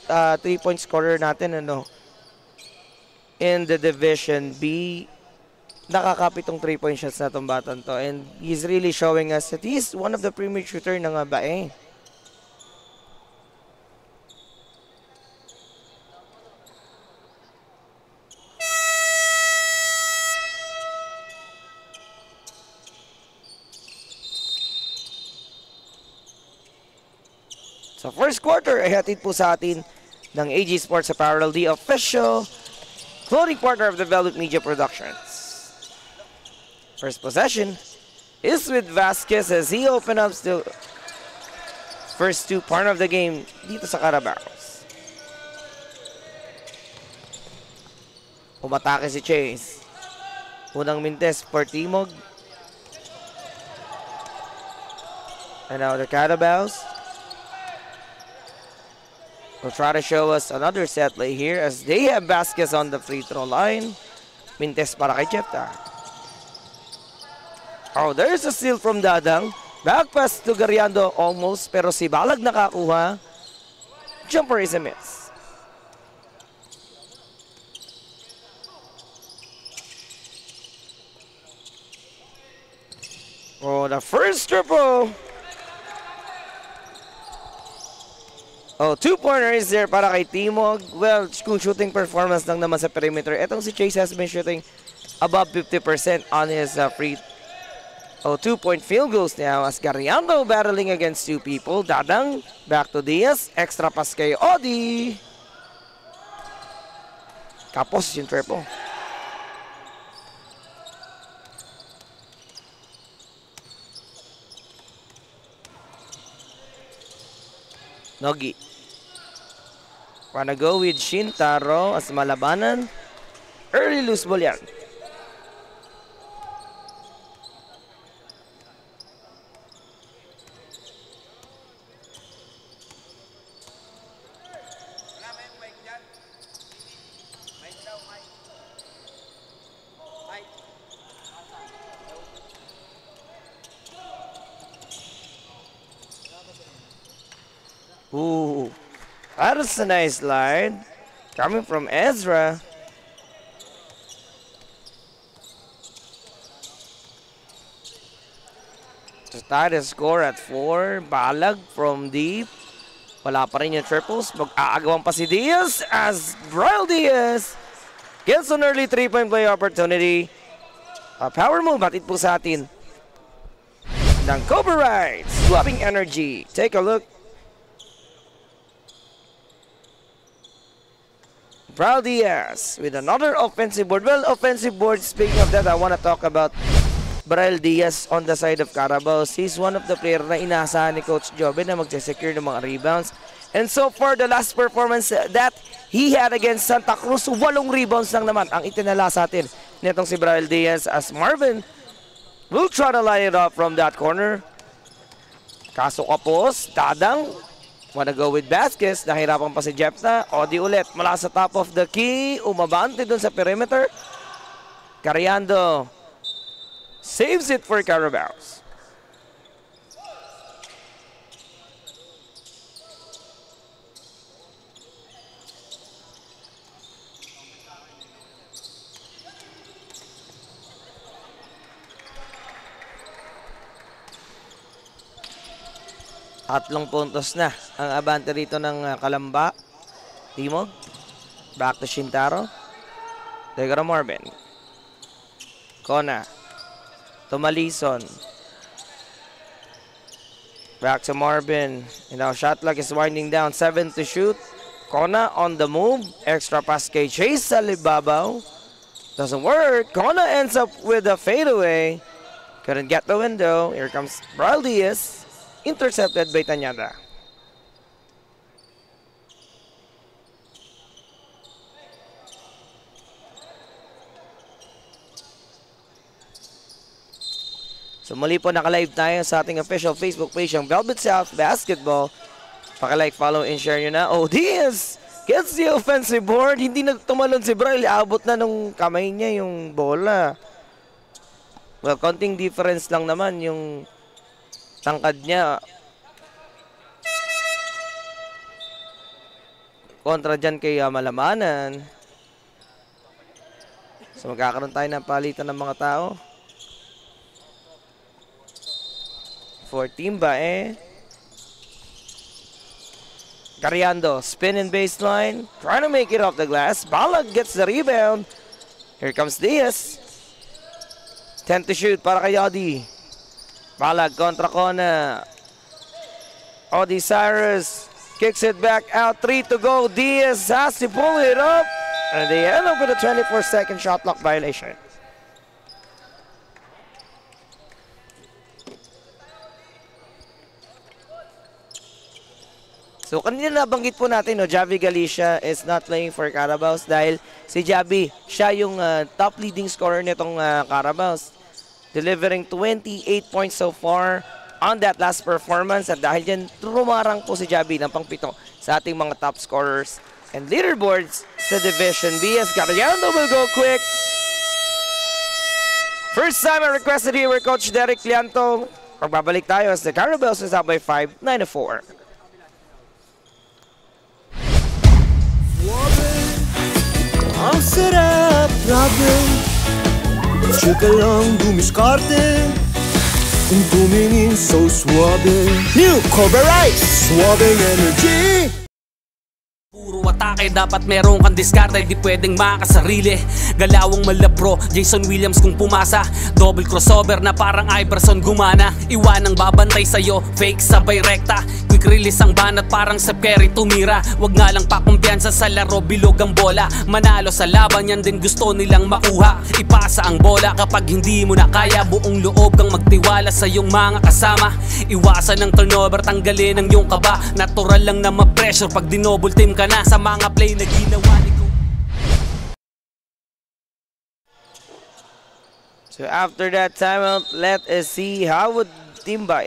3-point scorer natin, ano, in the Division B. Nakakapitong 3-point shots na itong batang to. And he's really showing us that he's one of the premier shooter ng Bae. So first quarter ay hatid po sa atin ng AG Sports Apparel, the official clothing partner of Developed Media Productions. First possession is with Vasquez as he opens up the first 2 part of the game dito sa Carabaos. Umatake si Chase. Unang mintes for Timog. And now the Carabaos will try to show us another set play here as they have Vasquez on the free throw line. Mintes para kay Jepta. Oh, there's a steal from Dadang. Back pass to Gariando almost, pero si Balag nakakuha. Jumper is a miss. Oh, the first triple. Oh, 2-pointer is there para kay Timog. Well, kung shooting performance lang naman sa perimeter, etong si Chase has been shooting above 50% on his free 2-point field goals now as Gariando battling against 2 people. Dadang, back to Diaz. Extra pass kay Odi. Kapos yung triple. Nogi. Wanna go with Shintaro as malabanan. Early loose ball yan. Ooh, that is a nice slide coming from Ezra. Start the score at 4. Balag from deep. Wala pa rin yung triples. Mag-aagawan pa si Diaz as Royal Diaz gets an early 3-point play opportunity. A power move batid po sa atin ng Cobra Rides. Swapping energy. Take a look. Royal Diaz with another offensive board. Well, offensive board, speaking of that, I want to talk about Braille Diaz on the side of Carabaos. He's one of the player na inaasahan ni Coach Jobe na mag-secure ng mga rebounds. And so far, the last performance that he had against Santa Cruz, 8 rebounds lang naman ang itinala sa atin nitong si Braille Diaz as Marvin will try to line it up from that corner. Kaso kapos, Dadang wanna go with Vasquez. Nahirapan pa si Jepta. Odi ulit mula sa top of the key. Umabante dun sa perimeter. Cariando saves it for Carabaos. Tatlong puntos na ang abante rito ng Kalamba. Timog. Back to Shintaro. Tegara Marvin. Kona. Tumalison. Back to Marvin. And now shot clock is winding down. 7 to shoot. Kona on the move. Extra pass kay Chase sa libabaw. Doesn't work. Kona ends up with a fadeaway. Couldn't get the window. Here comes Braille Diaz. Intercepted by Tanyada. So muli po nakalive tayo sa ating official Facebook page ng Velvet South Basketball. Paki-like, follow, and share nyo na. Oh, Diaz gets the offensive board. Hindi na tumalon si Braille. Abot na nung kamay niya yung bola. Well, konting difference lang naman yung tangkad niya. kontra dyan kay Malamanan. So magkakaroon tayo ng palitan ng mga tao. For Timba Cariando, spin in baseline, trying to make it off the glass. Balag gets the rebound. Here comes Diaz. 10 to shoot para kay Odi. Balag kontra Kona. Odi Cyrus kicks it back out. 3 to go. Diaz has to pull it up. And they end up with a 24-second shot clock violation. So kanina nabanggit po natin, no, Javi Galicia is not playing for Carabaos dahil si Javi, siya yung top leading scorer nitong Carabaos. Delivering 28 points so far on that last performance. At dahil dyan, rumarang po si Javi ng pang-7 sa ating mga top scorers and leaderboards sa Division B. As Cariando will go quick. First time I requested here with Coach Derek Lianto. Pagbabalik tayo as the Carabaos is up by 5, 9-4. Ang sarap, grabe. Tsaka lang dumiskarte. Kung tumingin so suabe. New Cobra Rice, suabing energy. Puro atake, dapat meron kang diskarte, di pwedeng makasarili. Galawang malabro, Jason Williams kung pumasa. Double crossover na parang Iverson gumana. Iwanang babantay sa'yo, fake sabay rekta. Quick release ang banat parang Steph Curry tumira. Wag nga lang pakumpiyansa sa laro, bilog ang bola. Manalo sa laban, yan din gusto nilang makuha. Ipasa ang bola kapag hindi mo na kaya. Buong loob kang magtiwala sa iyong mga kasama. Iwasan ng turnover, tanggalin ang iyong kaba. Natural lang na ma-pressure pag dinouble team ka na sa mga play na ginawa ni ko. So after that timeout, let us see how would Timba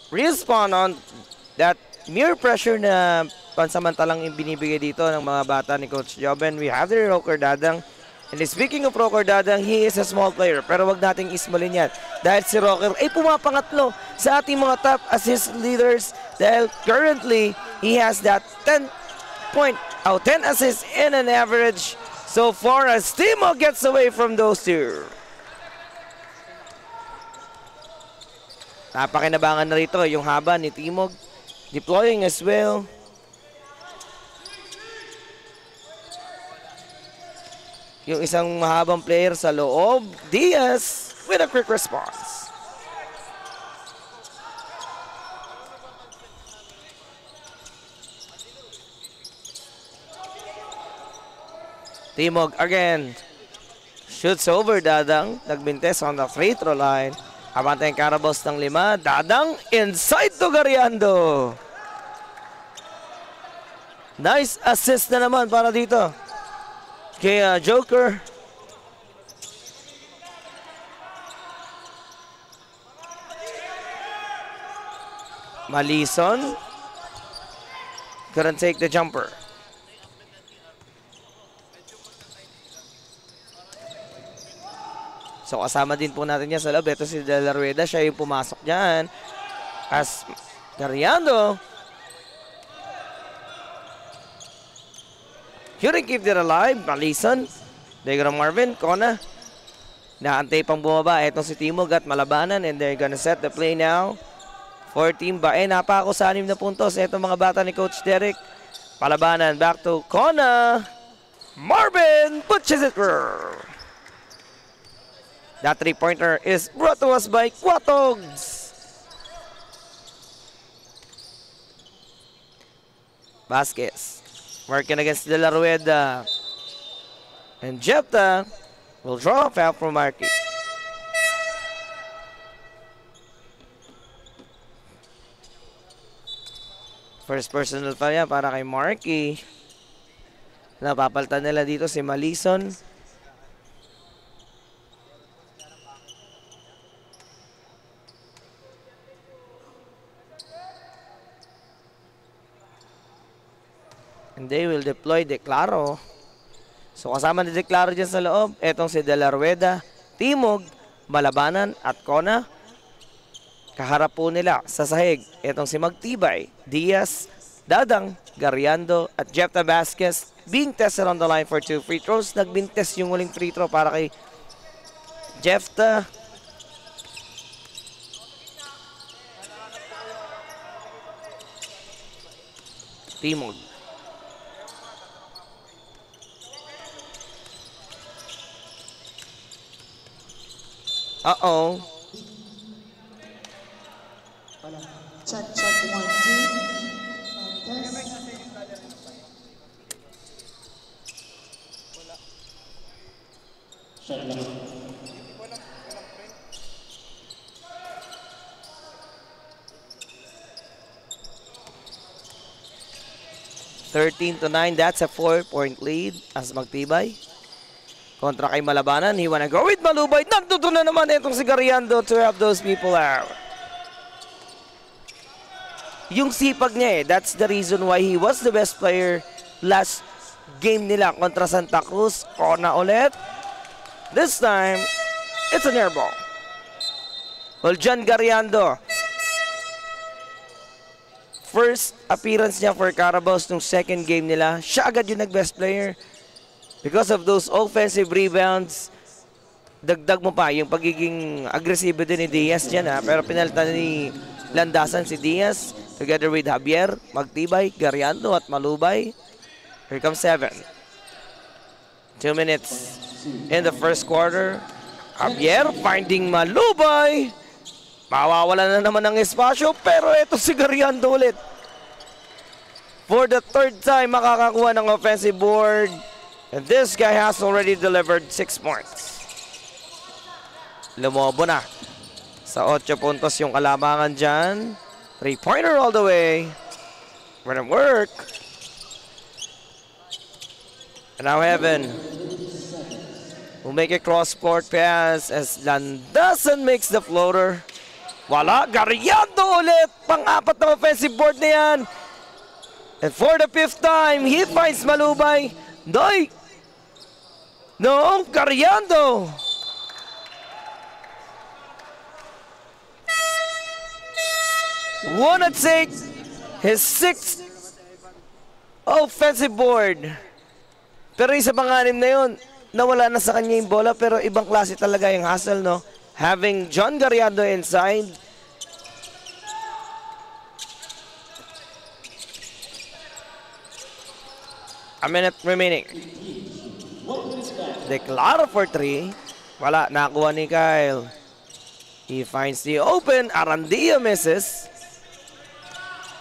respond on that mere pressure na pansamantalang binibigay dito ng mga bata ni Coach Joben. We have the Rocker Dadang. And speaking of Rocker Dadang, he is a small player. Pero wag nating ismalin yan. Dahil si Rocker ay pumapangatlo sa ating mga top assist leaders. Dahil currently, he has that 10 assists in an average so far as Timog gets away from those two. Napakinabangan na rito yung haba ni Timog. Deploying as well. Yung isang mahabang player sa loob, Diaz with a quick response. Timog again. Shoots over Dadang. Nagbintes on the free throw line. Abante yung Carabaos ng 5. Dadang inside to Gariando. Nice assist na naman para dito kay Joker. Malison couldn't take the jumper. So kasama din po natin yan sa loob. Ito si De La Rueda, siya yung pumasok dyan. As Cariando couldn't keep it alive. Malison, Degra Marvin, Kona. Naantay pang bumaba. Etong si Timog at Malabanan. And they're gonna set the play now for Timba. Napako sa 6 na puntos. Etong mga bata ni Coach Derek. Malabanan, back to Kona. Marvin pushes it through. That three-pointer is brought to us by Quatogs. Vasquez working against De La Rueda. And Jepta will draw a foul from Marky. First personal foul yan para kay Marky. Napapalitan nila dito si Malison. And they will deploy Declaro. So kasama ni Declaro dyan sa loob. Etong si De La Rueda, Timog, Malabanan at Kona. Kaharap po nila sa sahig. Etong si Magtibay, Diaz, Dadang, Gariando, at Jefta Vasquez being tested on the line for 2 free throws. Nagbintes yung huling free throw para kay Jefta. Timog. Uh-oh. Check, 1, 2. Test. 13-9, that's a 4-point lead as Magtibay. Kontra kay Malabanan, he wanna go with Malubay. Nagtuto na naman itong si Gariando to help those people out. Yung sipag niya that's the reason why he was the best player last game nila kontra Santa Cruz. Kona ulit. This time, it's an air ball. Well, John Gariando, first appearance niya for Carabaos nung second game nila, siya agad yung nag-best player. Because of those offensive rebounds, dagdag mo pa yung pagiging agresibo din ni Diaz dyan pero pinalitan ni Landasan si Diaz together with Javier, Magtibay, Gariando at Malubay. Here comes 7. 2 minutes in the first quarter. Javier finding Malubay. Mawawala na naman ng espasyo pero ito si Gariando ulit. For the third time makakakuha ng offensive board. And this guy has already delivered 6 points. Lumobo na. Sa 8 puntos yung kalamangan dyan. 3-pointer all the way. Gonna work. And now Evan will make a cross-court pass as Landasan makes the floater. Wala. Gariando ulit. Pang-apat na offensive board na yan. And for the 5th time, he finds Malubay. Doy! No, Gariando. Wanna take his 6th offensive board. Pero isa pang 6 na yun, nawala na sa kanya yung bola pero ibang klase talaga yung hustle, no? Having John Gariando inside. A minute remaining. Declaro for 3. Wala, nakuha ni Kyle. He finds the open. Arandia misses.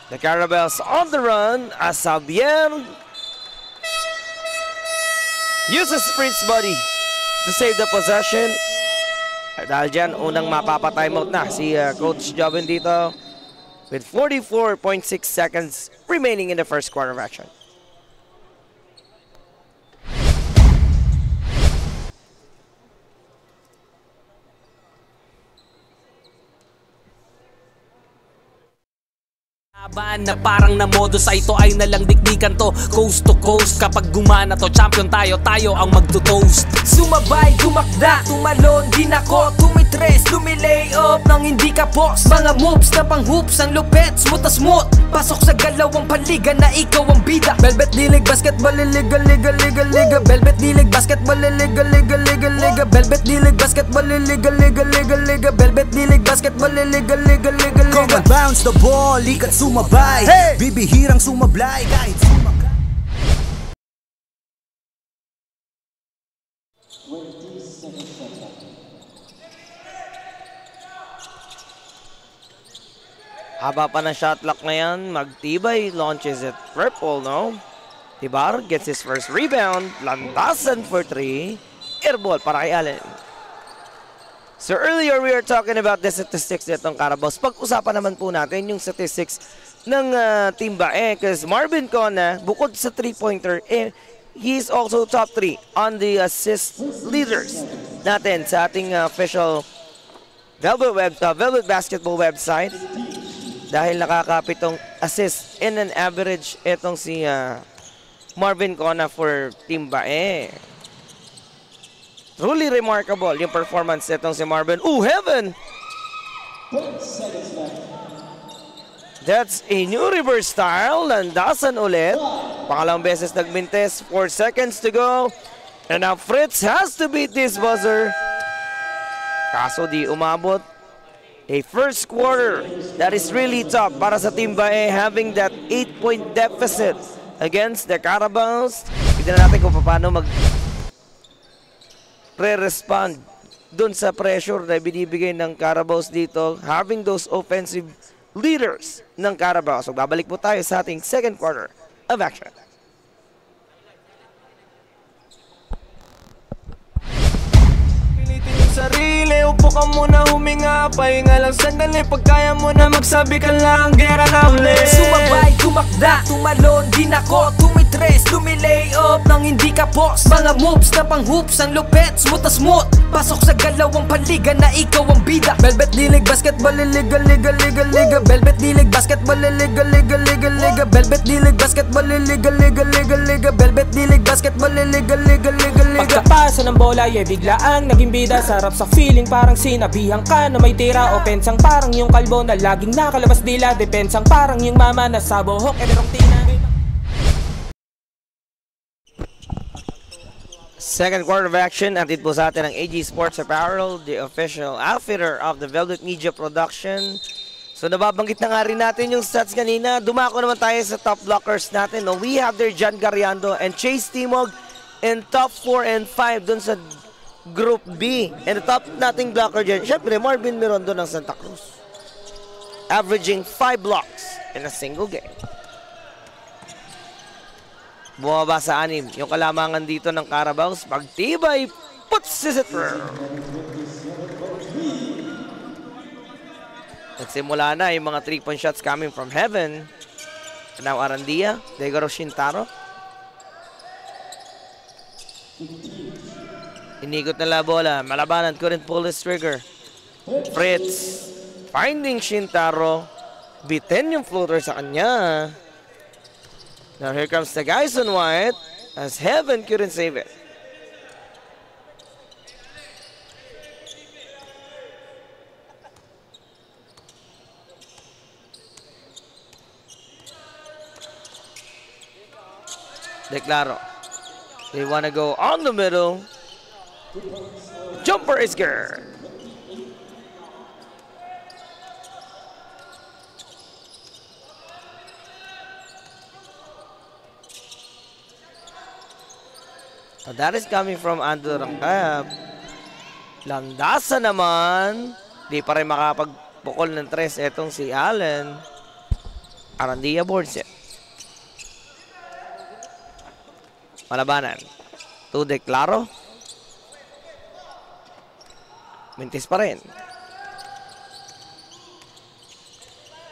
The Carabaos on the run as Javier uses Prince Buddy to save the possession. Dahil dyan, unang mapapatimeout na si Coach Jobin dito with 44.6 seconds remaining in the first quarter of action. Na parang na modus ay ito ay nalang dikdikan to coast to coast. Kapag gumana to champion tayo, tayo ang magto-toast. Sumabay, tumakda, tumalon, din ako tumitres, lumilay up nang hindi ka post. Mga moves na pang hoops, ang lupet, smooth na smooth. Pasok sa galawang paliga na ikaw ang bida. Velvet D-League basketball, liga, liga, liga, liga. Velvet D-League basketball, liga, liga, liga, liga. Velvet D-League basketball, liga, liga, liga, liga. Velvet D-League basketball, liga, liga, liga, liga. Come and bounce the ball, likat sumabay. Hey! Bibihirang sumablay kahit sumakay. Haba pa ng shot clock na yan. Magtibay launches it purple, no? Tibar gets his first rebound. Landasan for 3. Airball para kay Allen. So earlier we were talking about the statistics nitong Carabaos. Pag-usapan naman po natin yung statistics ng Team Bae. Because Marvin Cona, bukod sa 3-pointer, he is also top 3 on the assist leaders natin sa ating official Velvet Basketball website. Dahil nakakapitong assist in an average itong si Marvin Cona for Team Bae. Truly remarkable yung performance itong si Marvin. Ooh, heaven! That's a new reverse style. Landasan ulit. Pangalawang beses nagmintes. 4 seconds to go. And now Fritz has to beat this buzzer. Kaso di umabot. A first quarter that is really tough para sa Team Bae, having that 8-point deficit against the Carabaos. Tignan natin kung paano mag-re-respond dun sa pressure na binibigay ng Carabaos dito, having those offensive leaders ng Carabaos. So babalik po tayo sa ating second quarter of action. Sarili, upo ka muna, huminga, pahinga lang sandali. Pag kaya mo na magsabi ka lang, gera na ulit. Sumabay, tumakda, tumalon, di nako, tumitres, lumilay up nang hindi ka boss. Mga moves na pang hoops, ang lupet, smooth na smooth. Pasok sa galawang paliga na ikaw ang bida. Velvet dilig, basketball, liga, liga, liga, liga. Velvet dilig, basketball, liga, liga, liga, liga. Velvet dilig, basketball, liga, liga, liga, liga. Velvet dilig, basketball, liga, liga, liga, liga. Pagkapasa ng bola, biglaang naging bida. Sarap sa feeling, parang sinabihan ka na may tira. Opensang parang yung kalbo na laging nakalabas dila. Depensang parang yung mama na sa buhok e merong tina. Second quarter of action, atid po sa atin ang AG Sports Apparel, the official outfitter of the Velvet Media Production. So nababanggit na nga rin natin yung stats kanina. Dumako naman tayo sa top blockers natin. No? We have there John Gariando and Chase Timog in top 4 and 5 dun sa Group B. And the top nating blocker dyan, syempre Marvin Mirondo ng Santa Cruz. Averaging 5 blocks in a single game. Bumaba sa 6. Yung kalamangan dito ng Carabaos, pagtibay, puts it through. Nagsimula na yung mga 3-point shots coming from heaven. Now Arandia, Degaro Shintaro. Inigot na la bola, malabanan, couldn't pull his trigger. Fritz, finding Shintaro. Bitin yung floater sa kanya. Now here comes the guys on white as Heaven couldn't save it. Declaro. They want to go on the middle. Jumper is good. So that is coming from Andrew Rangkap. Landasan naman. Di pa rin makapagpukol ng 3 etong si Allen. Arandia boards it. Malabanan. To Declaro. Mintis pa rin.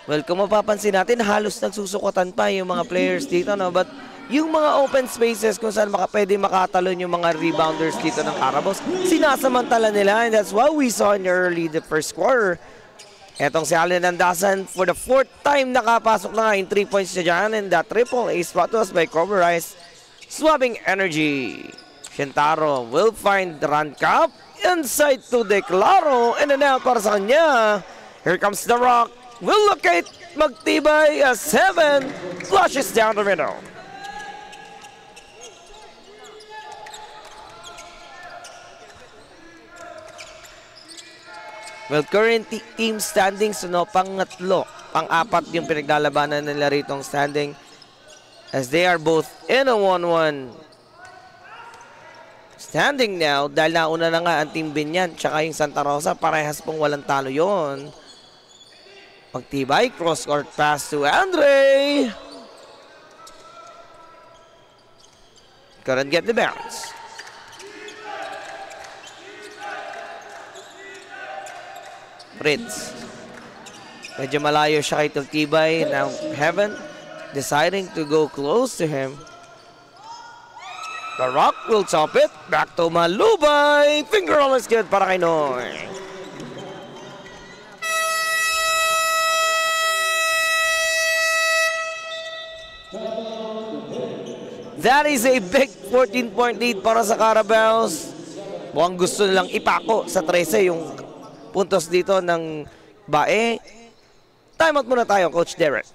Well, kung mapapansin natin, halos nagsusukotan pa yung mga players dito, no? But yung mga open spaces kung saan pwede makatalon yung mga rebounders dito ng Carabaos, sinasamantala nila, and that's what we saw in the first quarter. Etong si Allen Landasan, for the 4th time nakapasok na nga in 3 points siya dyan, and that triple ace spot was by Cobra Rice. Swabbing energy. Shintaro will find Rangkap. Inside to Declaro, and then out para sa kanya. Here comes the rock. Will locate, magtibay as Heaven flushes down the middle. Well, current team standings, no, pang-3, pang-4 yung pinaglalabanan nila ritong standing as they are both in a 1-1 standing now, dahil nauna na nga ang Team Binyan tsaka yung Santa Rosa, parehas pong walang talo yon. Pagtibay, cross-court pass to Andre. Couldn't get the bounce. Fritz. Medyo malayo siya kay Tibay. Now Heaven deciding to go close to him. The Rock will top it. Back to Malubay. Finger on his good para kay Noy. That is a big 14-point lead para sa Carabaos. Mukhang gusto nilang ipako sa 13 yung puntos dito ng Bae. Timeout muna tayo, Coach Derek.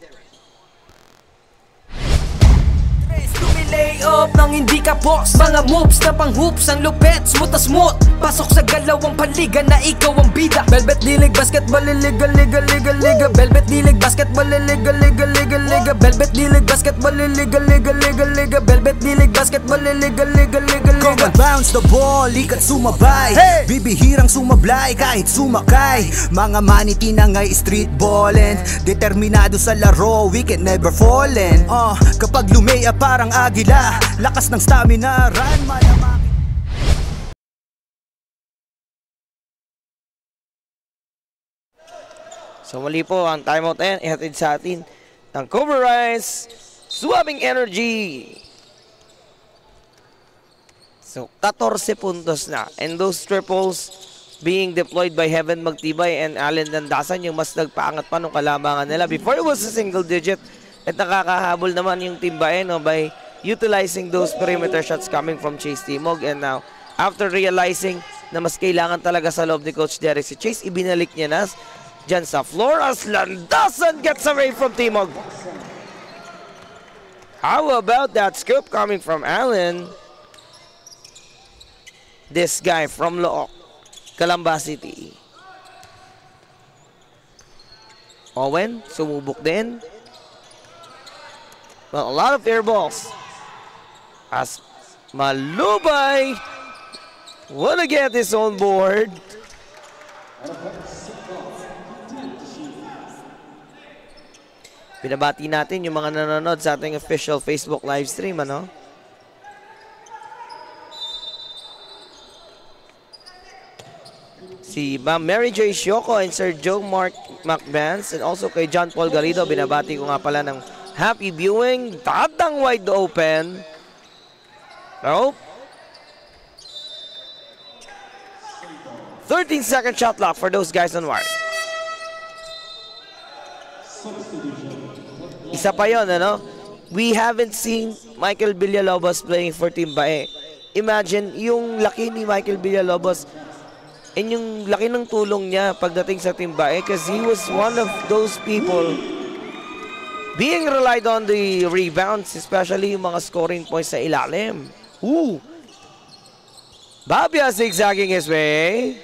Lay up nang hindi ka boss. Mga moves na pang hoops, ang lupet, smooth na smooth. Pasok sa galawang paliga na ikaw ang bida. Velvet dilig, basketball, liga, liga, liga, liga. Velvet dilig, basketball, liga, liga, liga, liga. Velvet dilig, basketball, liga, liga, liga, liga. Velvet dilig, basketball, liga, liga, liga, liga. Come and bounce the ball, ikat sumabay. Bibihirang sumablay kahit sumakay. Mga maniti na nga'y street ballin'. Determinado sa laro, we can never fallin'. Kapag lumea parang agila, lakas ng stamina, run malamang. So muli po ang timeout na yan, ihatid sa atin ng Cobra Rise Swabbing Energy. So 14 puntos na, and those triples being deployed by Heaven Magtibay and Allen Dandasan, yung mas nagpaangat pa nung kalamangan nila. Before it was a single digit, at nakakahabol naman yung Timbae, no, by utilizing those perimeter shots coming from Chase Timog. And now, after realizing na mas kailangan talaga sa loob ni Coach Derek si Chase, ibinalik niya na dyan sa floor as Landasan gets away from Timog. How about that scoop coming from Allen? This guy from Look, Calamba City. Owen, sumubok din. Well, a lot of air balls. As Malubay wanna get his own board. Pinabati natin yung mga nanonood sa ating official Facebook live stream, ano? Si Ma'am Mary J. Shoko and Sir Joe Mark McBans, and also kay John Paul Garrido, binabati ko nga pala ng happy viewing. Tatang wide open. Nope. 13-second shot clock for those guys on wire. Isa pa yun, ano? We haven't seen Michael Villalobos playing for Timbae. Imagine yung laki ni Michael Villalobos and yung laki ng tulong niya pagdating sa Timbae, because he was one of those people being relied on the rebounds, especially yung mga scoring points sa ilalim. Ooh! Babia zigzagging his way.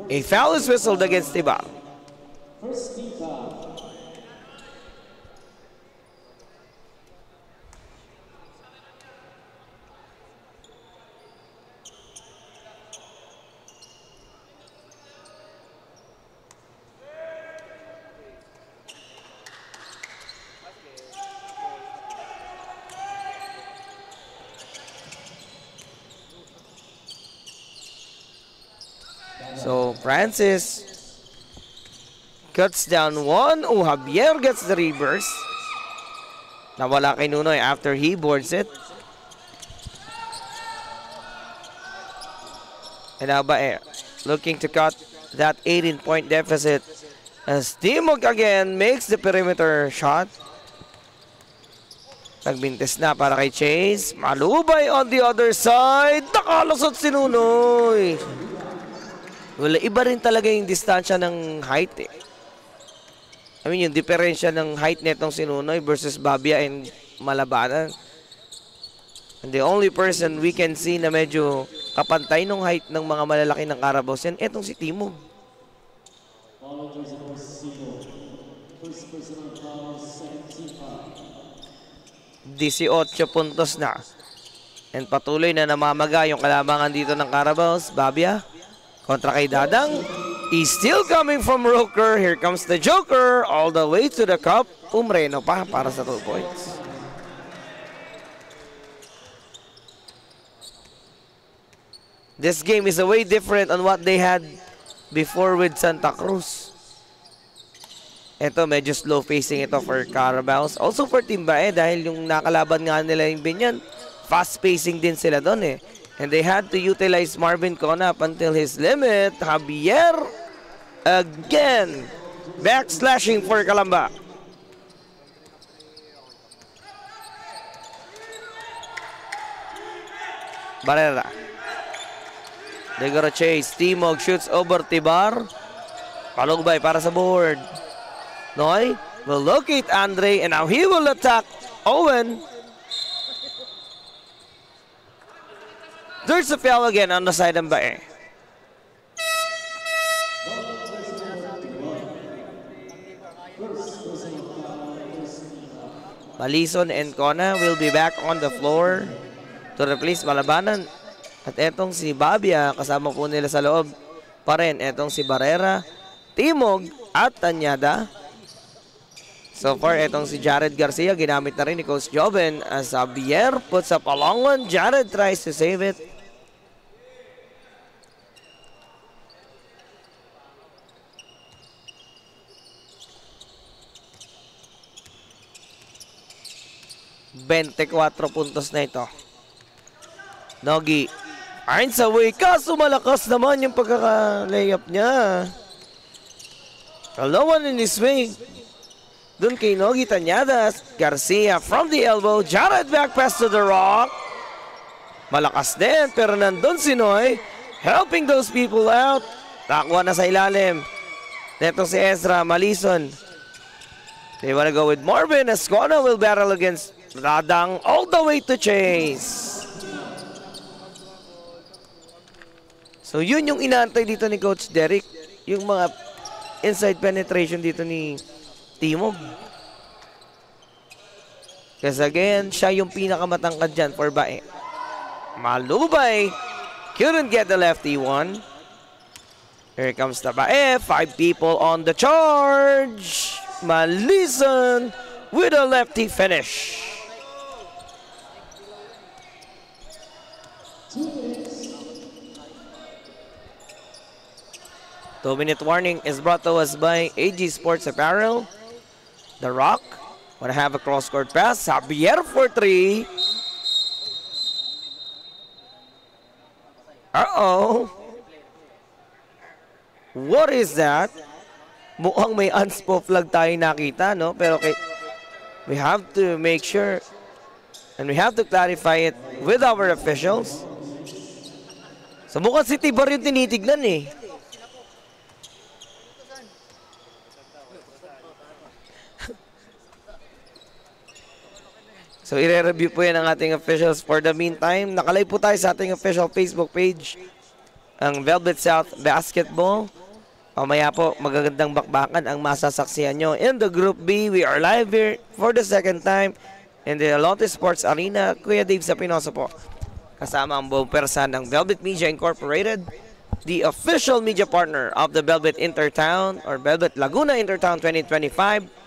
A foul is whistled against Tiba. So Francis cuts down one. Oh, Javier gets the reverse. Nawala kay Nunoy after he boards it. And Abae looking to cut that 18-point deficit as Timog again makes the perimeter shot. Nagbintis na para kay Chase. Malubay on the other side. Nakalusot si Nunoy. Wala, iba rin talaga yung distansya ng height eh. I mean, yung diferensya ng height netong si Nunoy versus Babia and Malabanan. And the only person we can see na medyo kapantay nung height ng mga malalaki ng Carabaos yan, etong si Timog. 18 puntos na. And patuloy na namamaga yung kalamangan dito ng Carabaos. Babia kontra kay Dadang. He's still coming from Roker. Here comes the Joker all the way to the cup. Umreno pa para sa 2 points. This game is a way different on what they had before with Santa Cruz. Ito, medyo slow pacing ito for Carabaos. Also for Timbae dahil yung nakalaban nga nila yung Binyan, fast pacing din sila doon eh. And they had to utilize Marvin Cona up until his limit. Javier again. Backslashing for Calamba. Barrera. They got a chase. Timog shoots over Tibar. Palugbay para sa board. Noy will locate Andre and now he will attack Owen. There's a foul again on the side ng Bae. Malison and Kona will be back on the floor to replace Malabanan. At etong si Babia, kasama po nila sa loob pa rin. Etong si Barrera, Timog at Tanyada. So far, etong si Jared Garcia, ginamit na rin ni Coach Joven as Javier puts up a long one. Jared tries to save it. ...24 puntos na ito. Nogi finds a way, kaso malakas naman yung pagkaka-layup niya. No one in his way. Dun kay Nogi Tanyadas. Garcia from the elbow. Jared back pass to the rock. Malakas din, pero nandun si Noy helping those people out. Takwa na sa ilalim. Neto si Ezra Malison. They wanna go with Marvin. Escona will battle against Radang all the way to Chase. So yun yung inaantay dito ni Coach Derek. Yung mga inside penetration dito ni Timog. Kasi again, siya yung pinakamatangkad dyan for Bae. Malubay. Couldn't get the lefty one. Here comes the Bae. 5 people on the charge. Malison with a lefty finish. 2-minute warning is brought to us by AG Sports Apparel. The Rock wanna have a cross-court pass. Javier for 3. Uh-oh. What is that? Mukhang may unspo flag tayo nakita, no? Pero we have to make sure and we have to clarify it with our officials. So mukhang si Tibar yung tinitignan eh. So, i-review po yan ng ating officials. For the meantime, nakalive po tayo sa ating official Facebook page, ang Velvet South Basketball. Mamaya po, magagandang bakbakan ang masasaksihan nyo. In the Group B, we are live here for the second time in the Lotte Sports Arena. Kuya Dave Sapinoso po. Kasama ang buong persa ng Velvet Media Incorporated, the official media partner of the Velvet Intertown or Velvet Laguna Intertown 2025.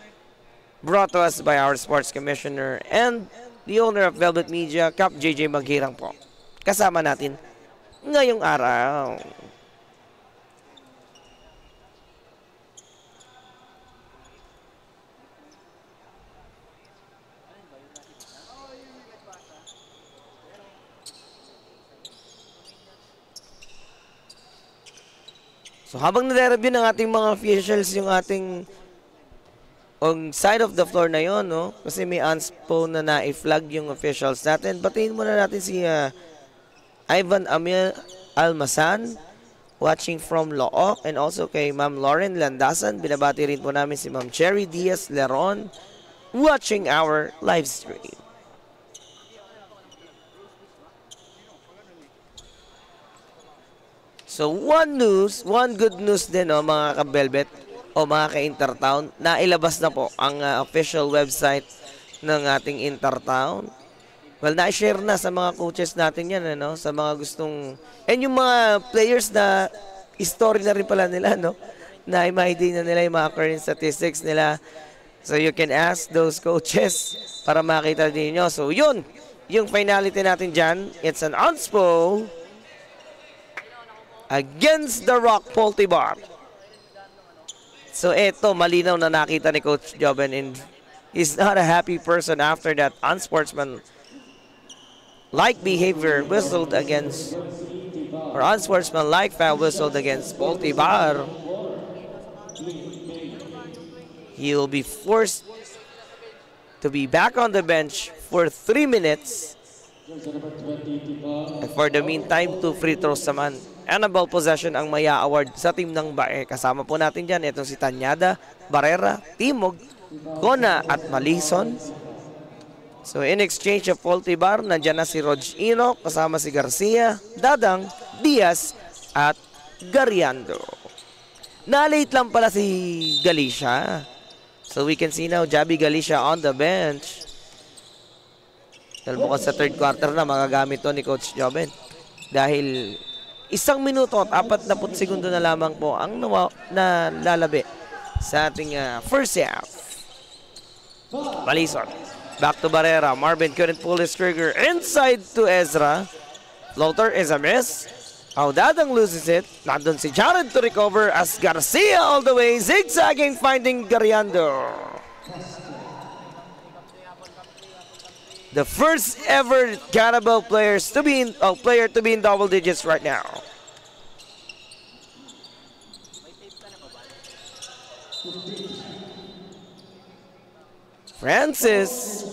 Brought to us by our sports commissioner and the owner of Velvet Media, Cap JJ Maghirang po. Kasama natin ngayong araw. So habang nire-review ng ating mga officials yung ating on side of the floor na yon, no? Kasi may unspo na na-flag yung officials natin. Batiin muna natin si Ivan Amil Almasan watching from Look, and also kay Ma'am Lauren Landasan. Binabati rin po namin si Ma'am Cherry Diaz Leron watching our live stream. So one good news din, no, mga ka-Velvet o mga ka-Intertown, na ilabas na po ang official website ng ating Intertown. Well, na-share na sa mga coaches natin yan, ano? Sa mga gustong... And yung mga players na history na rin pala nila, no? Na i-ID na nila yung mga current statistics nila. So you can ask those coaches para makita din nyo. So yun, yung finality natin dyan, it's an unspo against the Rock Poltibar. So eto, malinaw na nakita ni Coach Joven, and he's not a happy person after that unsportsman-like behavior whistled against, or unsportsman-like foul whistled against Poltibar. He will be forced to be back on the bench for 3 minutes And for the meantime, 2 free throws naman. And a ball possession ang maya award sa team ng Bae. Kasama po natin dyan, itong si Tanyada, Barrera, Timog, Kona at Malison. So in exchange of faulty bar, nandyan na si Rog Ino, kasama si Garcia, Dadang, Diaz at Gariando. Na-late lang pala si Galicia. So we can see now Javi Galicia on the bench. Dahil bukas sa third quarter na magagamit to ni Coach Joben. Dahil 1 minuto at 40 segundo na lamang po ang nalalabi sa ating first half. Malison. Back to Barrera. Marvin couldn't pull his trigger. Inside to Ezra. Floater is a miss. Dadang loses it. Nandun si Jared to recover as Garcia all the way. Zigzagging, finding Gariando. The first ever Carabao player to be in double digits right now. Francis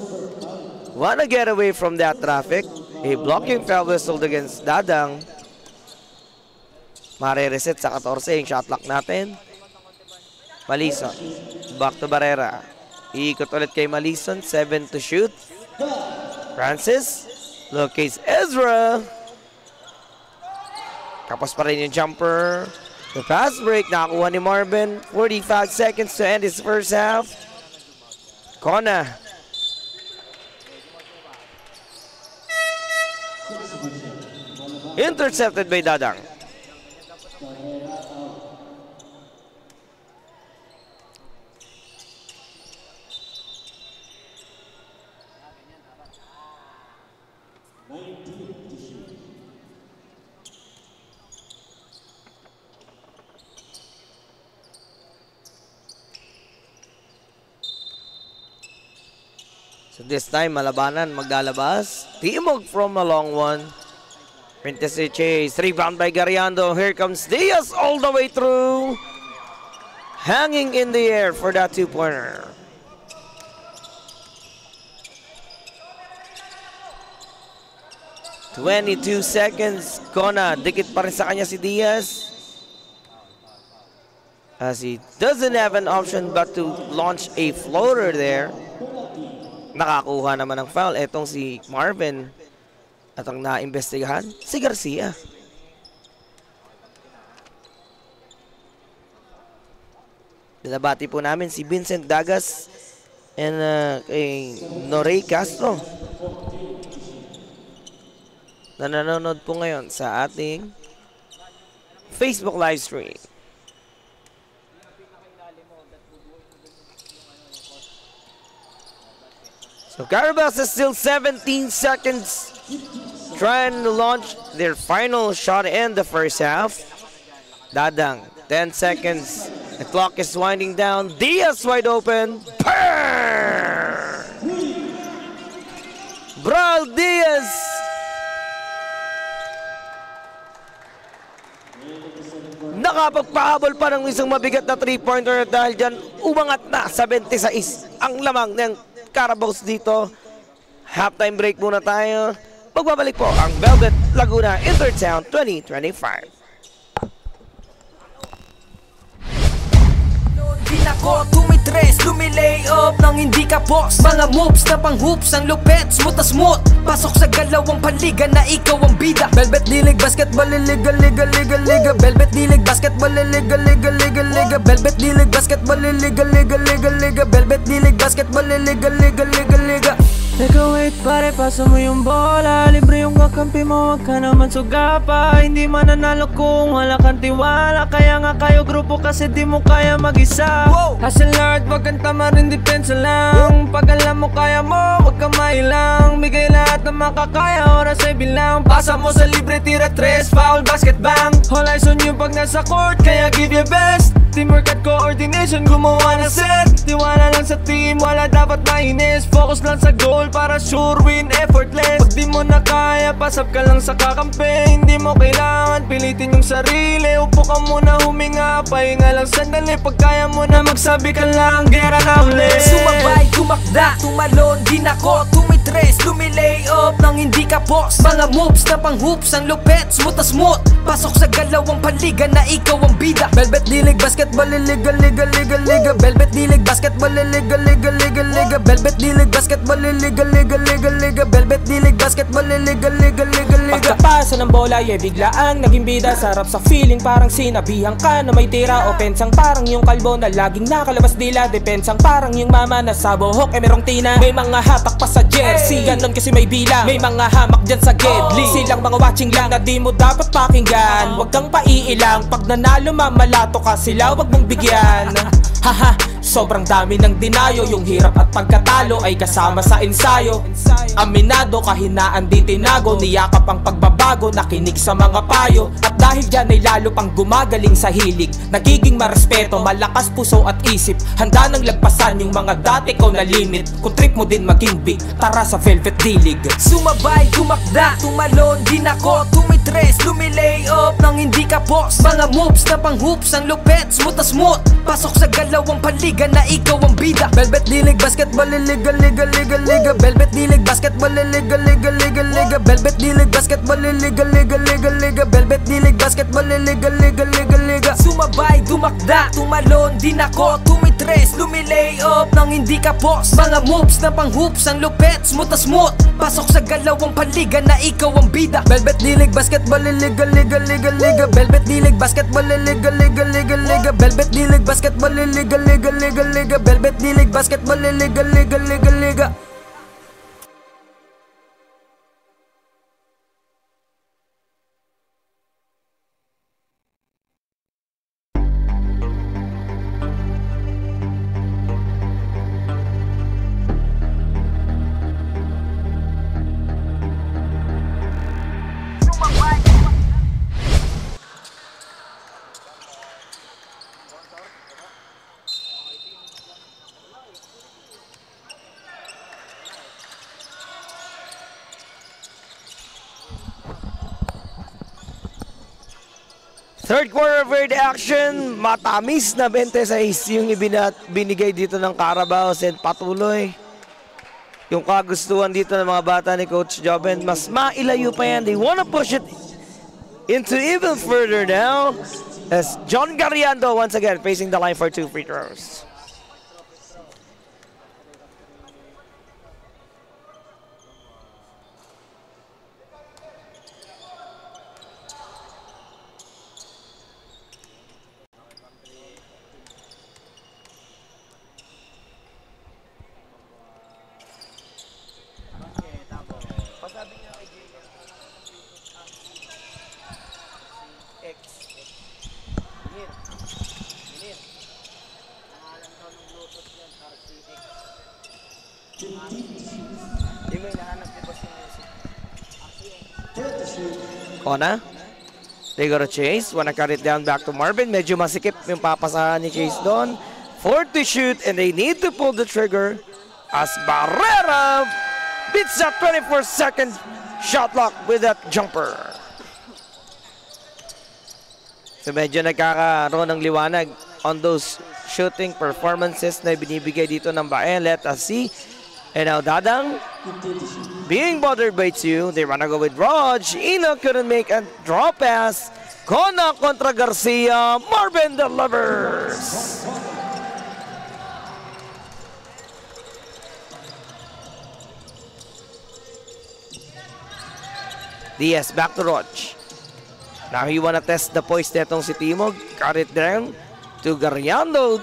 wanna get away from that traffic. A blocking foul whistled against Dadang. Mare-reset sa 14 yung shot clock natin. Malison. Back to Barrera. Iikot ulit kay Malison. 7 to shoot. Francis. Locates Ezra. Kapos pa rin yung jumper. The pass break. Nakakuha ni Marvin. 45 seconds to end his first half. Kona. Intercepted by Dadang. So this time, Malabanan maglalabas. Timog from a long one. Printese chase. Rebound by Gariando. Here comes Diaz all the way through. Hanging in the air for that 2-pointer. "22 seconds. Kona, dikit pa rin sa kanya si Diaz. As he doesn't have an option but to launch a floater there. Nakakuha naman ng foul etong si Marvin. At ang naimbestigahan, si Garcia. Binabati po namin si Vincent Dagas and kay Norey Castro na nanonood po ngayon sa ating Facebook live stream. So Carabao is still 17 seconds trying to launch their final shot in the first half. Dadang, 10 seconds. The clock is winding down. Diaz wide open. Bral Diaz. Nakapagpahabol pa ng isang mabigat na 3-pointer dahil dyan umangat na sa 26 ang lamang ng Carabaos dito. Halftime break muna tayo. Magbabalik po ang Velvet Laguna Intertown 2025. Ako tumitres, lumilay up nang hindi ka boss. Mga moves na pang hoops, ang lupet, smooth na smooth. Pasok sa galawang panliga na ikaw ang bida. Velvet Dilig Basketball, liga, liga, liga, liga. Velvet Dilig Basketball, liga, liga, liga, liga. Velvet Dilig Basketball, liga, liga, liga, liga. Velvet Dilig Basketball, liga, liga, liga, liga. Teka wait pare, pasa mo yung bola. Libre yung kakampi mo, wag ka naman suga pa. Hindi mananalo kung wala kang tiwala. Kaya nga kayo grupo kasi di mo kaya mag-isa. Hustle hard, wag kang tamarin, depensa lang. Pag alam mo kaya mo, wag kang mailang. Bigay lahat ng makakaya, oras ay bilang. Pasa mo sa libre, tira 3, foul, basket bang. All eyes on you pag nasa court, kaya give your best. Teamwork at coordination, gumawa na set. Tiwala lang sa team, wala dapat mainis. Focus lang sa goal para sure win, effortless. Pag di mo na kaya, pasap ka lang sa kakampi. Hindi mo kailangan pilitin yung sarili. Upo ka muna, huminga, pahinga lang sandali. Pag kaya mo na magsabi ka lang, gera na ulit. Sumabay, tumakda, tumalon, din ako, tumitin. tumitres, lumilay up nang hindi ka boss. Mga moves na pang hoops, ang lupet, smooth na smooth. Pasok sa galawang panliga na ikaw ang bida. Velvet D-League basketball, liga, liga, liga, liga. Velvet D-League basketball, liga, liga, liga, liga. Velvet D-League basketball, liga, liga, liga, liga. Velvet D-League basketball, liga, liga, liga, liga. Pagkapasa ng bola, biglaang naging bida. Sarap sa feeling, parang sinabihan ka na may tira. Opensang parang yung kalbo na laging nakalabas dila. Depensang parang yung mama na sa buhok merong tina. May mga hatak pa sa jersey, ganon kasi may bilang. May mga hamak dyan sa gedli, silang mga watching lang na di mo dapat pakinggan. Huwag kang paiilang, pag nanalo mamalato ka sila, huwag mong bigyan. Haha, sobrang dami ng dinayo. Yung hirap at pagkatalo ay kasama sa ensayo. Aminado, kahinaan di tinago. Niyakap ang pagbabago, nakinig sa mga payo. At dahil dyan ay lalo pang gumagaling sa hilig. Nagiging marespeto, malakas puso at isip. Handa nang lagpasan yung mga dati ko na limit. Kung trip mo din maging big, tara sa Velvet D-League. Sumabay, tumakda, tumalon, din ako. Tumitres, lumilay up nang hindi ka boss. Mga moves na pang hoops, ang lupet, smooth na smooth. Pasok sa galawang panliga na ikaw ang bida. Velvet D-League basketball, liga, liga, liga, liga. Velvet D-League basketball, liga, liga, liga, liga. Velvet D-League basketball, liga, liga, liga, liga. Velvet D-League basketball, liga, liga, liga, liga. Sumabay, dumakda, tumalon, din ako. Tumitres, lumilay up nang hindi ka boss. Mga moves na pang hoops, ang lupet, smooth na smooth. Pasok sa galawang panliga na ikaw ang bida. Velvet D-League basketball, liga, liga, liga, liga. Velvet D-League basketball, liga, liga, liga, liga. Velvet D-League basketball, liga, liga, liga, liga. Velvet D-League basketball, liga, liga, liga, liga. Third quarter of action, matamis na 26 yung binigay dito ng Carabao and patuloy yung kagustuhan dito ng mga bata ni Coach Joben. Mas mailayo pa yan. They wanna push it into even further now as John Garriando once again facing the line for 2 free throws. Kona, they go to Chase, wanna cut it down back to Marvin. Medyo masikip yung papasahan ni Chase doon. 4 to shoot and they need to pull the trigger as Barrera beats that 24-second shot clock with that jumper. So medyo nagkakaroon ng liwanag on those shooting performances na binibigay dito ng Baen. Let us see. And now Dadang being bothered by 2. They wanna go with Raj. Eno couldn't make a draw pass. Kona kontra Garcia. Marvin delivers. Diaz back to Raj. Now he wanna test the poise netong si Timog. Cut it down to Garriando.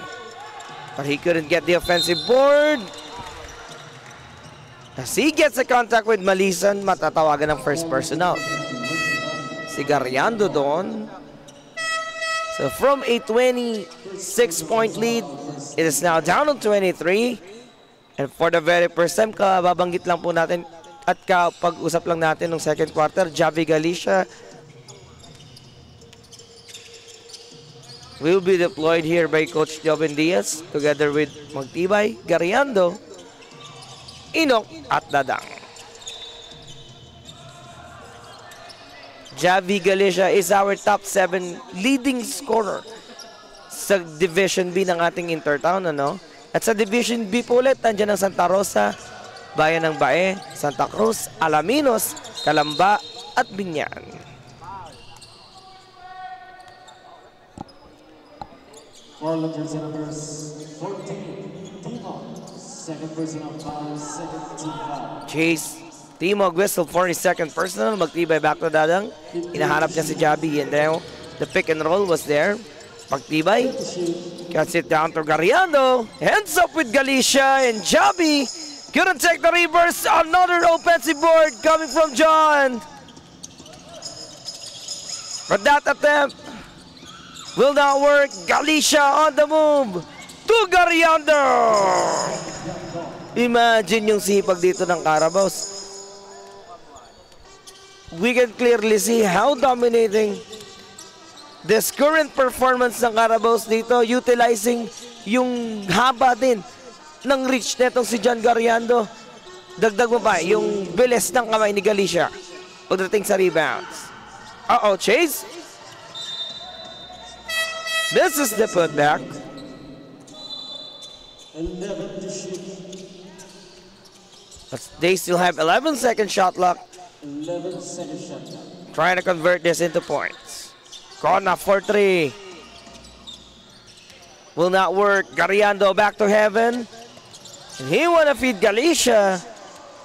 But he couldn't get the offensive board. As he gets a contact with Malisan, matatawagan ng first person out. Si Garriando doon. So from a 26-point lead, it is now down to 23. And for the very first time, kababanggit lang po natin at kapag-usap lang natin ng second quarter, Javi Galicia will be deployed here by Coach Joven Diaz together with Magtibay, Garriando, Inok at Dadang. Javi Galicia is our top 7 leading scorer sa Division B ng ating Intertown, ano? At sa Division B po ulit, nandiyan ang Santa Rosa bayan ng Bae, Santa Cruz, Alaminos, Calamba at Binyan. All of jersey numbers 14, Timog. Second personal foul, second team foul. Chase Timog whistle 42nd personal. Magtibay back to Dadang. Hinahanap niya si Javi, and then the pick and roll was there. Pagtibay. Cuts it down to Gariando. Hands up with Galicia, and Javi couldn't take the reverse. Another offensive board coming from John. But that attempt will not work. Galicia on the move to Gariando. Imagine yung sipag dito ng Carabaos. We can clearly see how dominating this current performance ng Carabaos dito, utilizing yung haba din ng reach netong si John Gariando. Dagdag mo pa yung bilis ng kamay ni Galicia pagdating sa rebounds. Chase. This is the putback. 11 to shoot. But they still have 11-second shot clock. 11-second shot. Trying to convert this into points. Kona for 3. Will not work. Gariando back to heaven. And he wanna feed Galicia,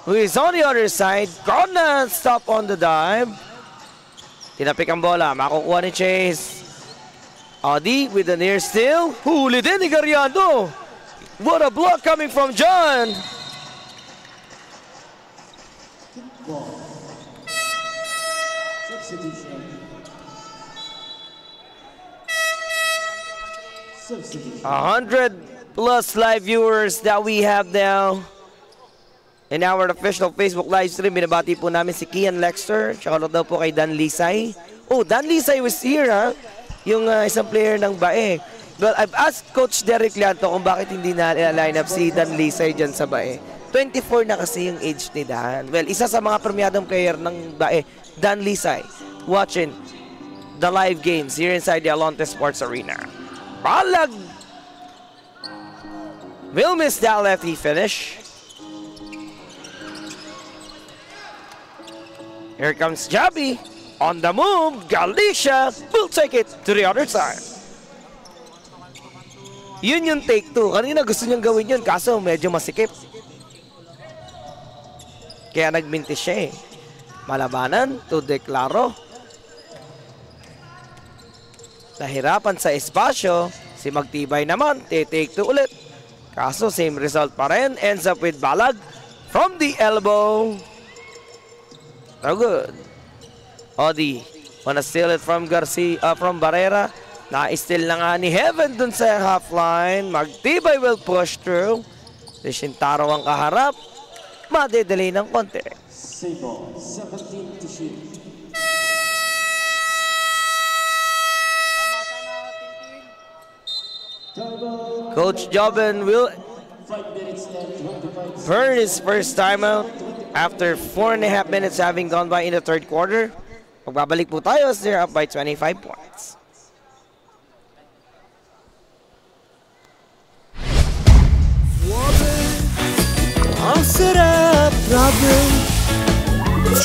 who is on the other side. Kona stop on the dive. Tinapik ang bola. Makukuha ni Chase. Adi with the near steal. Huli din ni Gariando. What a block coming from John. Ball. Substitution. Substitution. 100+ live viewers that we have now in our official Facebook live stream. Binabati po namin si Kian Lexter. Shoutout daw po kay Dan Lisay. Oh, Dan Lisay was here, ha? Yung isang player ng Bae. Well, I've asked Coach Derek Lianto kung bakit hindi na line up si Dan Lisay dyan sa Bae. 24 na kasi yung age ni Dan. Well, isa sa mga premiadong player ng Bae, Dan Lisay, watching the live games here inside the Alonte Sports Arena. Balag! Will miss that lefty finish. Here comes Javi. On the move, Galicia will take it to the other side. Yun yung take 2. Kanina gusto niyang gawin yun, kaso medyo masikip. Kaya nagmintis siya eh. Malabanan to Declaro. Nahirapan sa espasyo. Si Magtibay naman, take 2 ulit. Kaso same result pa rin. Ends up with Balag from the elbow. So good. Odi wanna steal it from from Barrera. Na-steal na nga ni Heaven dun sa half line. Magtibay will push through. Si Shintaro ang kaharap. Madedali ng konti. Save ball. 17 to shoot. Coach Jobin will 5 minutes and 25 burn his first timeout after 4.5 minutes having gone by in the third quarter. Magbabalik po tayo as they're up by 25 points. Ang sarap, grabe.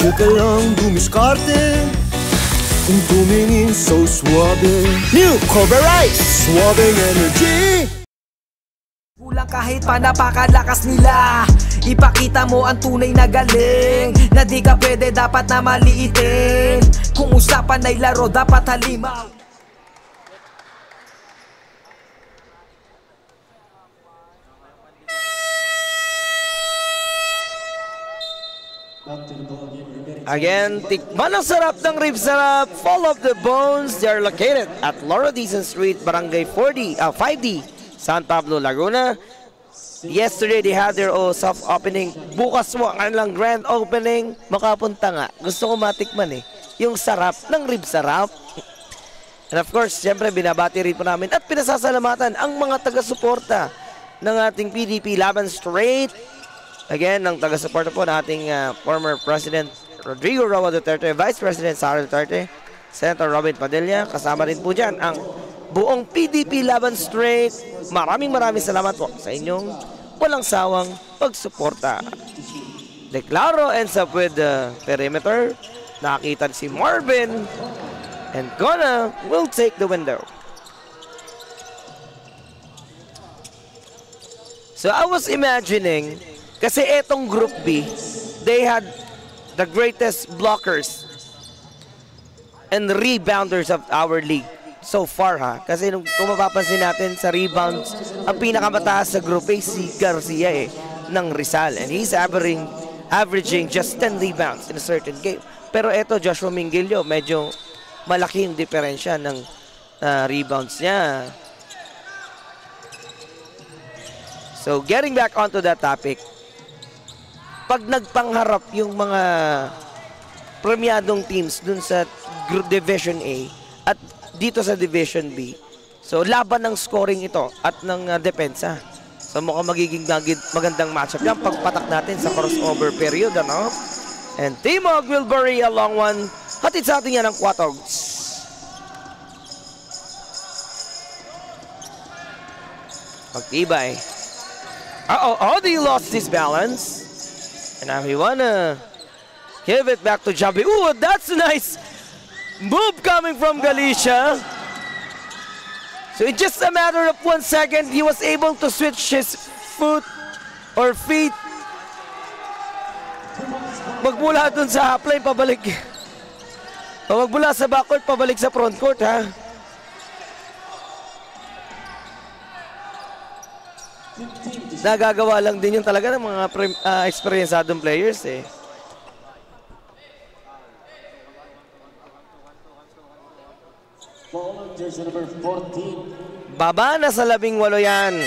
Chill ka lang, dumiskarte. Kung tumingin, so suabe. New Cobra Rice, suabing energy. Kulang kahit pa napakalakas nila. Ipakita mo ang tunay na galing. Na di ka pwede, dapat na maliitin. Kung usapan ay laro, dapat halimaw. Again, tikman ang sarap ng rib sarap. Full of the bones. They are located at Laura Dizon Street, Barangay 5D, San Pablo, Laguna. Yesterday, they had their soft opening. Bukas mo ang kanilang grand opening. Makapunta nga. Gusto ko matikman eh. Yung sarap ng rib sarap. And of course, siyempre, binabati rin po namin at pinasasalamatan ang mga taga-suporta ng ating PDP Laban Straight. Again, ng taga-suporta po ng ating former President Rodrigo Roa Duterte, Vice President Sara Duterte, Senator Robin Padilla. Kasama rin po dyan ang buong PDP Laban Straight. Maraming salamat po sa inyong walang sawang pagsuporta. Declaro ends up with the perimeter. Nakakita si Marvin. And Kona will take the window. So I was imagining, kasi etong Group B, they had the greatest blockers and rebounders of our league so far ha. Kasi kung mapapansin natin sa rebounds, ang pinakamataas sa Group A si Garcia ng Rizal. And he's averaging just 10 rebounds in a certain game. Pero eto Joshua Mingilio, medyo malaki yung diferensya ng rebounds niya. So, getting back onto that topic, pag nagpangharap yung mga premiadong teams dun sa Division A at dito sa Division B, so laban ng scoring ito at ng depensa. So, mukhang magiging magandang matchup yan pagpatak natin sa crossover period, ano? And Timog will bury a long one. Hatid sa atin yan ng Quatogs. Pagtibay. Odi lost his balance. And now he wanna give it back to Jabi. Ooh, that's a nice move coming from Galicia. So in just a matter of 1 second, he was able to switch his foot or feet. Magmula dun sa half line, pabalik. O magmula sa backcourt, pabalik sa frontcourt, ha? Nagagawa lang din yung talaga ng mga experiencedong players eh. Baba na sa 18 yan.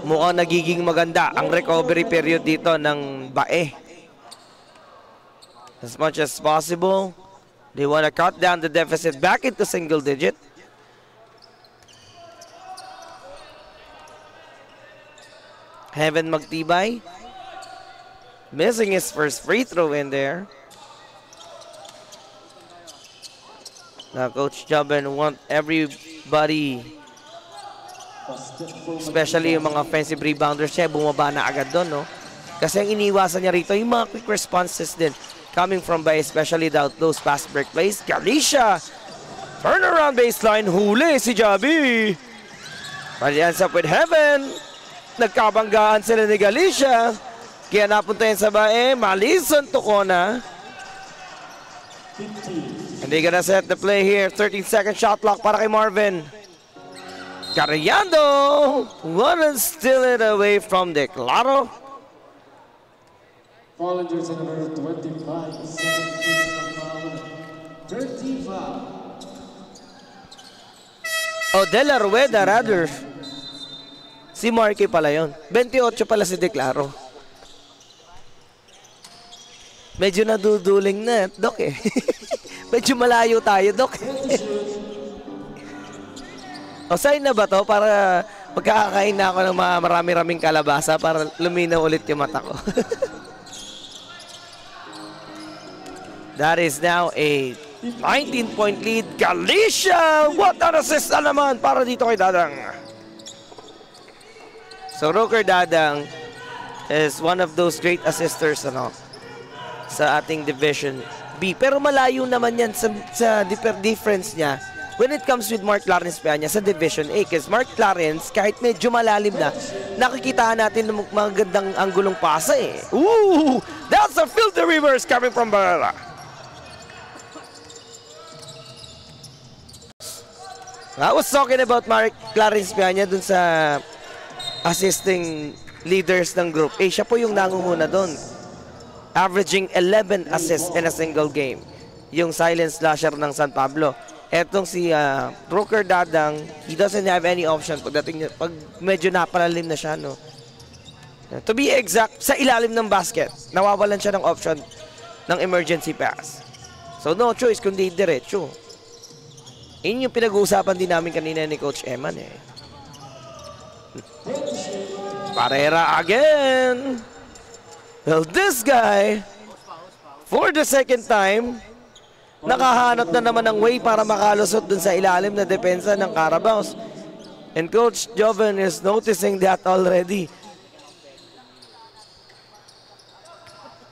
Mukhang nagiging maganda ang recovery period dito ng Bae. As much as possible, they want to cut down the deficit back into single digit. Heaven Magtibay missing his first free throw in there. Now Coach Joben want everybody, especially yung mga offensive rebounders siya, bumaba na agad doon, no? Kasi ang iniwasan niya rito yung mga quick responses din coming from by especially those fast break plays. Galicia turnaround baseline, huli si Javi. But he ends up with Heaven. Nagkabanggaan sila ni Galicia. Kaya napunta yan sa Bae. Malison to Kona. And they're gonna set the play here. 13-second shot clock para kay Marvin. Carriando. Wanna steal it away from Declaro. Fallen jersey number 25, 35. O De La Rueda rather. Si Marky pala yun. 28 pala si Declaro. Medyo naduduling na, Dok eh. Medyo malayo tayo, Dok. O sign na ba to? Para magkakakain na ako ng marami-raming kalabasa para luminaw ulit yung mata ko. That is now a 19-point lead. Galicia! What an assist na naman para dito kay Dadang. So Roker Dadang is one of those great assisters sa ating Division B. Pero malayo naman yan sa difference niya when it comes with Mark Clarence Peña sa Division A. Kasi Mark Clarence, kahit medyo malalim na, nakikita natin ng magandang anggulong pasa eh. Ooh! That's a filthy reverse coming from Barrera. I was talking about Mark Clarence Peña dun sa assisting leaders ng Group A. Siya po yung nangunguna doon. Averaging 11 assists in a single game. Yung silent slasher ng San Pablo. Etong si Roker Dadang, he doesn't have any option pag medyo napalalim na siya, no? To be exact, sa ilalim ng basket, nawawalan siya ng option ng emergency pass. So no choice kundi diretso. Yun yung pinag-uusapan din namin kanina ni Coach Eman eh. Barrera again. Well, this guy, for the second time, nakahanap na naman ng way para makalusot dun sa ilalim na depensa ng Carabaos. And Coach Joven is noticing that already.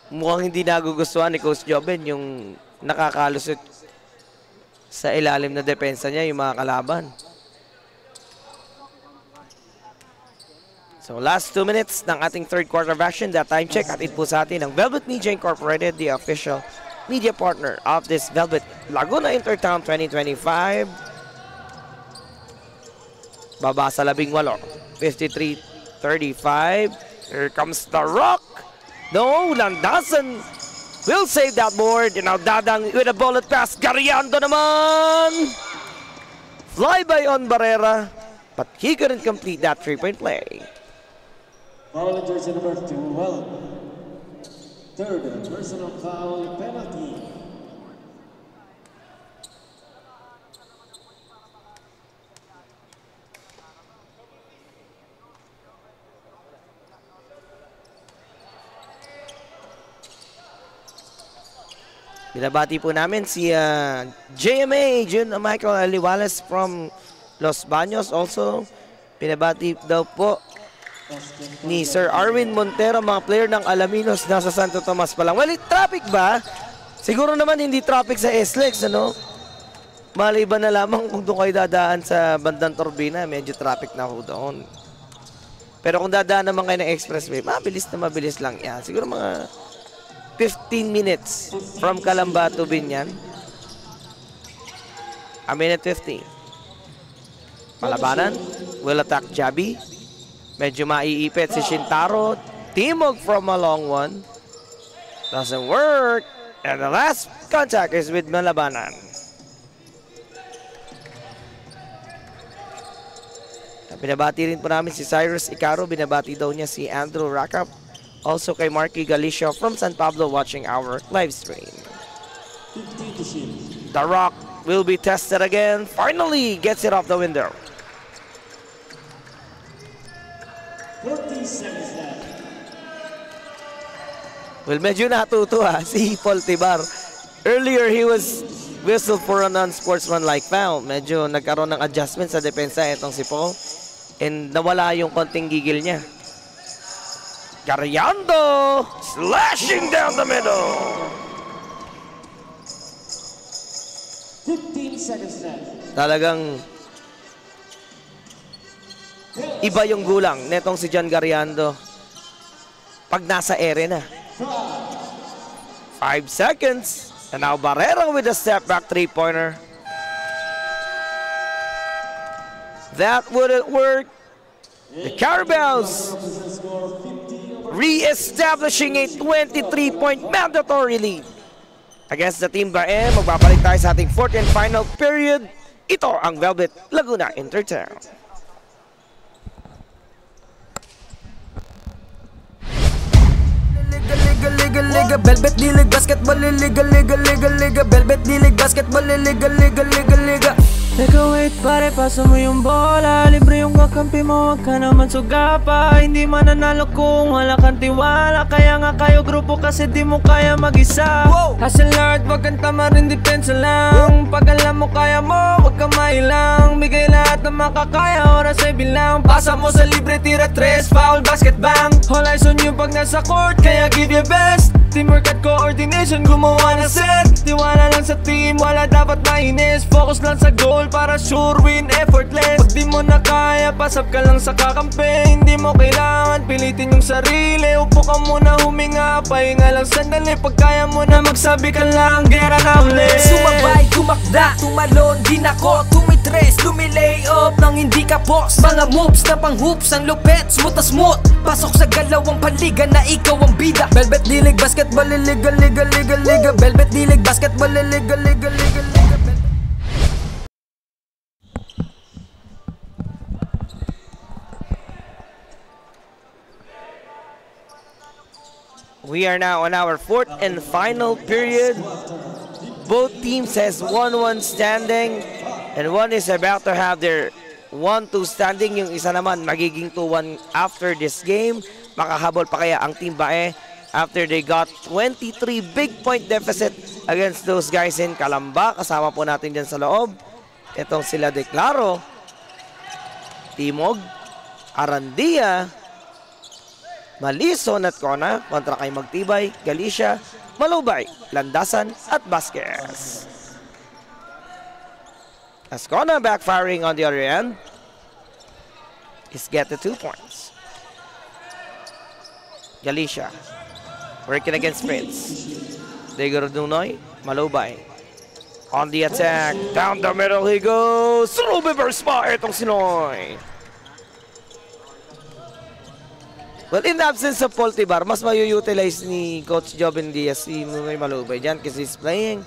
Mukhang hindi nagugustuhan ni Coach Joven yung nakakalusot sa ilalim na depensa niya yung mga kalaban. So last 2 minutes ng ating third quarter of action. That time check, atid po sa atin ng Velvet Media Incorporated, the official media partner of this Velvet Laguna Intertown 2025. Baba sa 18, 53-35. Here comes the rock. No, Landasan will save that board. And now Dadang with a bullet pass. Gariando naman. Flyby on Barrera, but he couldn't complete that 3-point play. Foul jersey number 12. Third personal foul penalty. Binabati po namin si JMA, Jun Michael Aliwales from Los Baños. Also, binabati daw po ni Sir Arwin Montero, mga player ng Alaminos nasa Santo Tomas pa lang. Well, traffic ba? Siguro naman hindi traffic sa SLEX, ano? Maliban na lamang kung doon kayo dadaan sa bandang Turbina, medyo traffic na ho doon. Pero kung dadaan naman kayo ng expressway, mabilis na mabilis lang yan. Siguro mga 15 minutes from Calamba to Binyan. A minute 15. Palabanan. Will attack Jabi. Medyo maiipit si Shintaro. Timog from a long one. Doesn't work. And the last contact is with Malabanan. Binabati rin po namin si Cyrus Icaro. Binabati daw niya si Andrew Rakap. Also kay Marky Galicia from San Pablo watching our live stream. The rock will be tested again. Finally gets it off the window. 40 seconds left. Well, medyo natuto si Paul Tibar. Earlier, he was whistled for a non-sportsmanlike foul. Medyo nagkaroon ng adjustment sa depensa itong si Paul. And nawala yung konting gigil niya. Gariando slashing down the middle. 15 seconds left. Talagang iba yung gulang netong si John Gariando pag nasa ere na. 5 seconds. And now Barrera with a step back 3-pointer. That wouldn't work. The Carabaos re-establishing a 23-point mandatory lead against the Team Bae. Magbabalik tayo sa ating fourth and final period. Ito ang Velvet Laguna Intertown. Liga, Velvet D-League Basketball, Liga, Velvet D-League Basketball, Liga. Teka wait pare, pasa mo yung bola. Libre yung kakampi mo, wag ka naman sugapa. Hindi mananalo kung wala kang tiwala. Kaya nga kayo grupo kasi di mo kaya mag-isa. Hustle hard, wag kang tamarin, depensa lang. Pag alam mo kaya mo, wag kang mailang. Bigay lahat na makakaya, oras ay bilang. Pasa mo sa libre, tira 3, foul, basket bang. All eyes on you pag nasa court, kaya give your best. Teamwork at coordination, gumawa na set. Tiwala lang sa team, wala dapat mainis. Focus lang sa goal para sure win, effortless. Pag di mo na kaya, pasap ka lang sa kakampi. Hindi mo kailangan pilitin yung sarili. Upo ka muna, huminga, pahinga lang sandali. Pag kaya mo na magsabi ka lang, gera na ulit. Sumabay, tumakda, tumalon, di nako. Tumitres, lumilay up nang hindi ka boss. Mga moves na pang hoops, ang lupet, smooth na smooth. Pasok sa galawang paliga na ikaw ang bida. Velvet D-League Basketball, Liga. Velvet D-League Basketball, Liga. We are now on our fourth and final period. Both teams has 1-1 standing and one is about to have their 1-2 standing. Yung isa naman magiging 2-1 after this game. Makahabol pa kaya ang Team Bae after they got 23 big point deficit against those guys in Calamba. Kasama po natin dyan sa loob itong sila Declaro. Timog, Arandia, Malison at Kona kontra kay Magtibay, Galicia, Malubay, Landasan at Vasquez. As Kona backfiring on the other end is get the 2 points. Galicia working against Prince. Digger Dunoy, Malubay. On the attack, down the middle he goes. Reverse pa itong si Noy. Well, in the absence of Poltibar, mas mayu-utilize ni Coach Jobin Diaz si Noy Malubay dyan kasi he's playing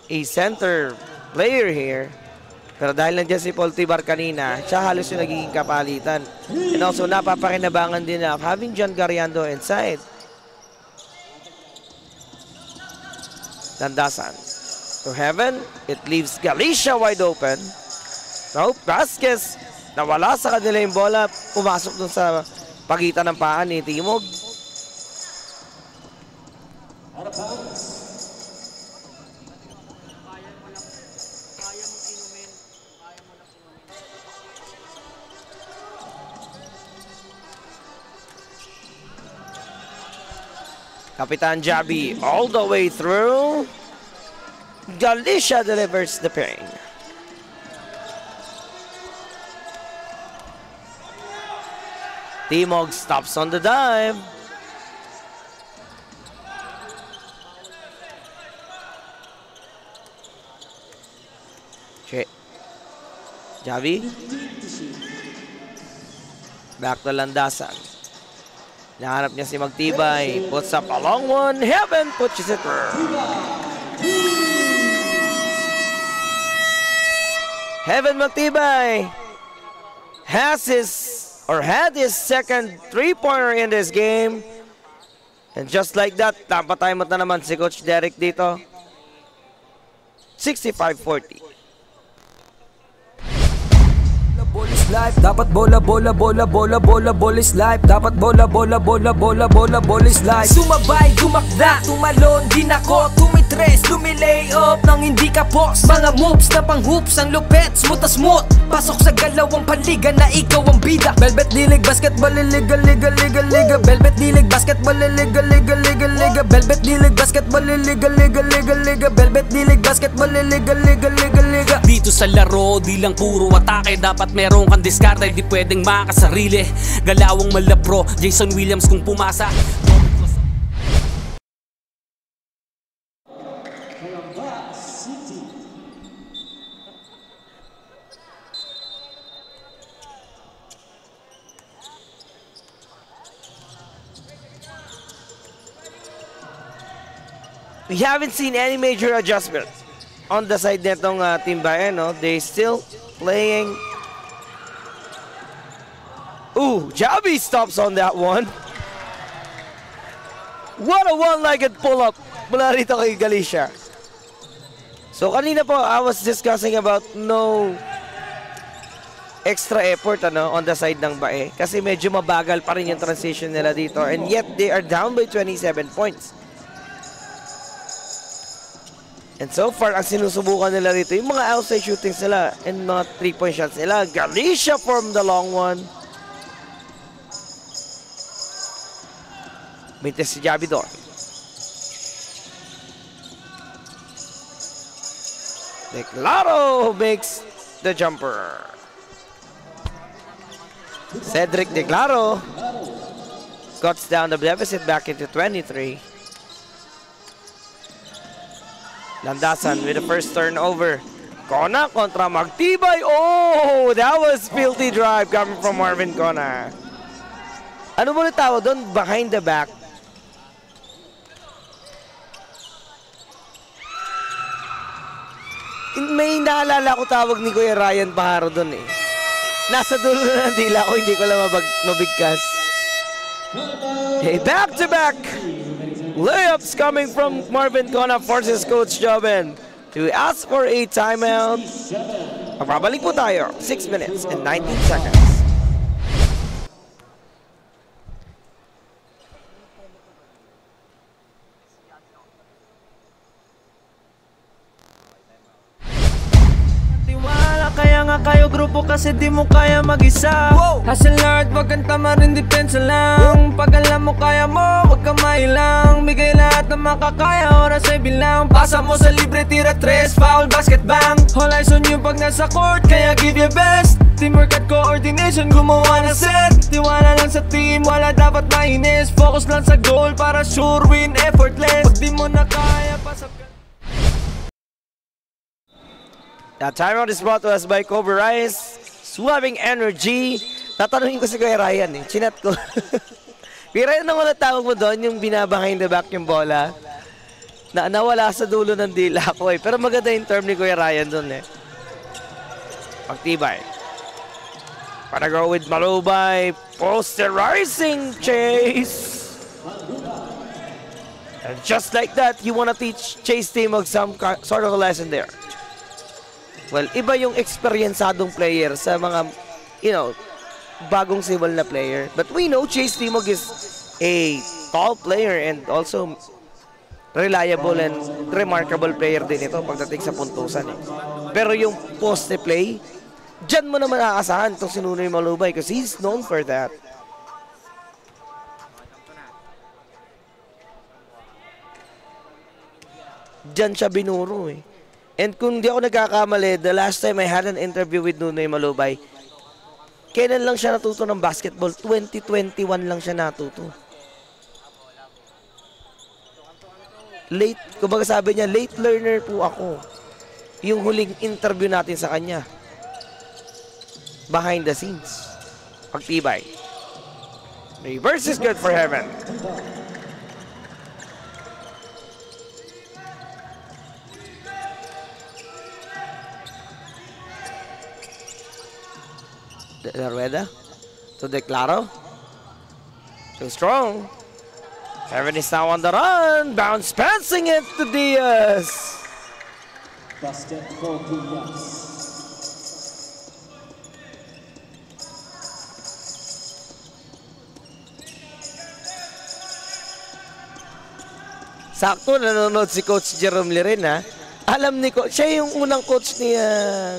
a center player here. Pero dahil nandiyan si Poltibar kanina, siya halos yung nagiging kapalitan. And also, napapakinabangan din na having John Gariando inside. Landasan. To Heaven, it leaves Galicia wide open. Now, Vasquez, nawala sa kanila yung bola, pumasok dun sa pagitan ng paa ni Timog. Kapitan Javi all the way through. Galicia delivers the pain. Timog stops on the dive. Javi. Back to Landasan. Nahanap niya si Magtibay. Puts up a long one. Heaven pushes it through. Heaven Magtibay had his second 3-pointer in this game. And just like that, napatay mo na naman si Coach Derek dito. 65-40. Bola is life, dapat bola is life, dapat bola is life. Sumabay, tumakda, tumalon din ako, tumitres, lumilay up nang hindi ka post. Mga moves na pang hoops, ang lupet, smooth na smooth. Pasok sa galawang paliga na ikaw ang bida. Velvet dilig, basketball, liga. Velvet dilig, basketball, liga. Velvet dilig, basketball, liga. Velvet dilig, basketball, liga. Dito sa laro, di lang puro atake, dapat meron kang diskarte, di pwedeng makasarili. Galawang malabro, Jason Williams kung pumasa. We haven't seen any major adjustment on the side netong Team Bayan, no? They still playing. Ooh, Javi stops on that one. What a one-legged pull-up mula rito kay Galicia. So kanina po, I was discussing about no extra effort on the side ng Bae kasi medyo mabagal pa rin yung transition nila dito, and yet they are down by 27 points. And so far, ang sinusubukan nila rito, yung mga outside shootings nila and mga 3-point shots nila. Galicia from the long one. Mintes si Javi doon. Declaro makes the jumper. Cedric Declaro cuts down the deficit back into 23. Landasan with the first turnover. Kona kontra Magtibay. Oh, that was filthy drive coming from Marvin Kona. Ano mo tawag doon? Behind the back. May naalala ko tawag ni Kuya Ryan Paharo doon eh. Nasa dulo na ng dila ko, hindi ko lang mabigkas. Okay, back-to-back. Layups coming from Marvin Kona forces Coach Jobin to ask for a timeout. Magbabalik po tayo. 6 minutes and 19 seconds. Tiwala kaya nga kayo grupo kasi di mo kaya mag-isa. Hustle hard, wag kang tamarin, depensa lang. Pag alam mo kaya mo, wag kang mailang. Bigay lahat ng makakaya, oras ay bilang. Pasa mo sa libre, tira 3, foul, basket, bang. All eyes on you pag nasa court, kaya give your best. Teamwork at coordination, gumawa na set. Tiwala lang sa team, wala dapat mainis. Focus lang sa goal para sure win, effortless. Pag di mo na kaya, pasap ka. That timeout is brought to us by Cobra Rice. Swabbing energy. Tatanungin ko si Kuya Ryan eh. Chinat ko. Kuya Ryan, ano wala tawag mo doon? Yung behind the back yung bola. Nawala sa dulo ng dila ko eh. Pero maganda yung term ni Kuya Ryan doon eh. Pagtibay. Para go with Malubay. Posterizing Chase. And just like that, you wanna teach Chase Timog some sort of a lesson there. Well, iba yung experiensadong player sa mga, bagong civil na player. But we know Chase Timog is a tall player and also reliable and remarkable player din ito pagdating sa puntusan eh. Pero yung poste play, dyan mo naman aasahan itong si Nunoy Malubay because he's known for that. Dyan siya binuro eh. And kung di ako nagkakamali, the last time I had an interview with Nunoy Malubay, kailan lang siya natuto ng basketball? 2021 lang siya natuto. Late, kumbaga sabi niya, late learner po ako. Yung huling interview natin sa kanya. Behind the scenes. Pagtibay. Reverse is good for Heaven. De La Rueda to Declaro. Too strong. Heaven is now on the run. Bounce passing it to Diaz. Basket for Diaz. Sakto nanonood si Coach Jerome Lirin ha. Alam ni Coach, siya yung unang coach ni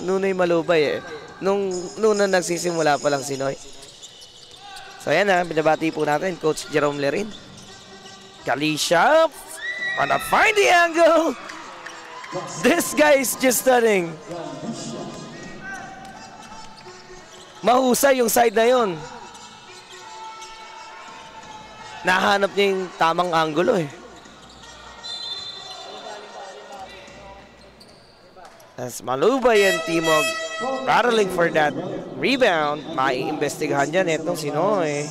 Nunoy Malubay eh. Nung nagsisimula pa lang si Noy. So ayan na, binabati po natin Coach Jerome Lerin. Kalisha, wanna find the angle. This guy is just stunning. Mahusay yung side na yun. Nahanap niya yung tamang angulo eh. As Malubay and Timog battling for that rebound. Maiimbestigahan dyan itong si Noy.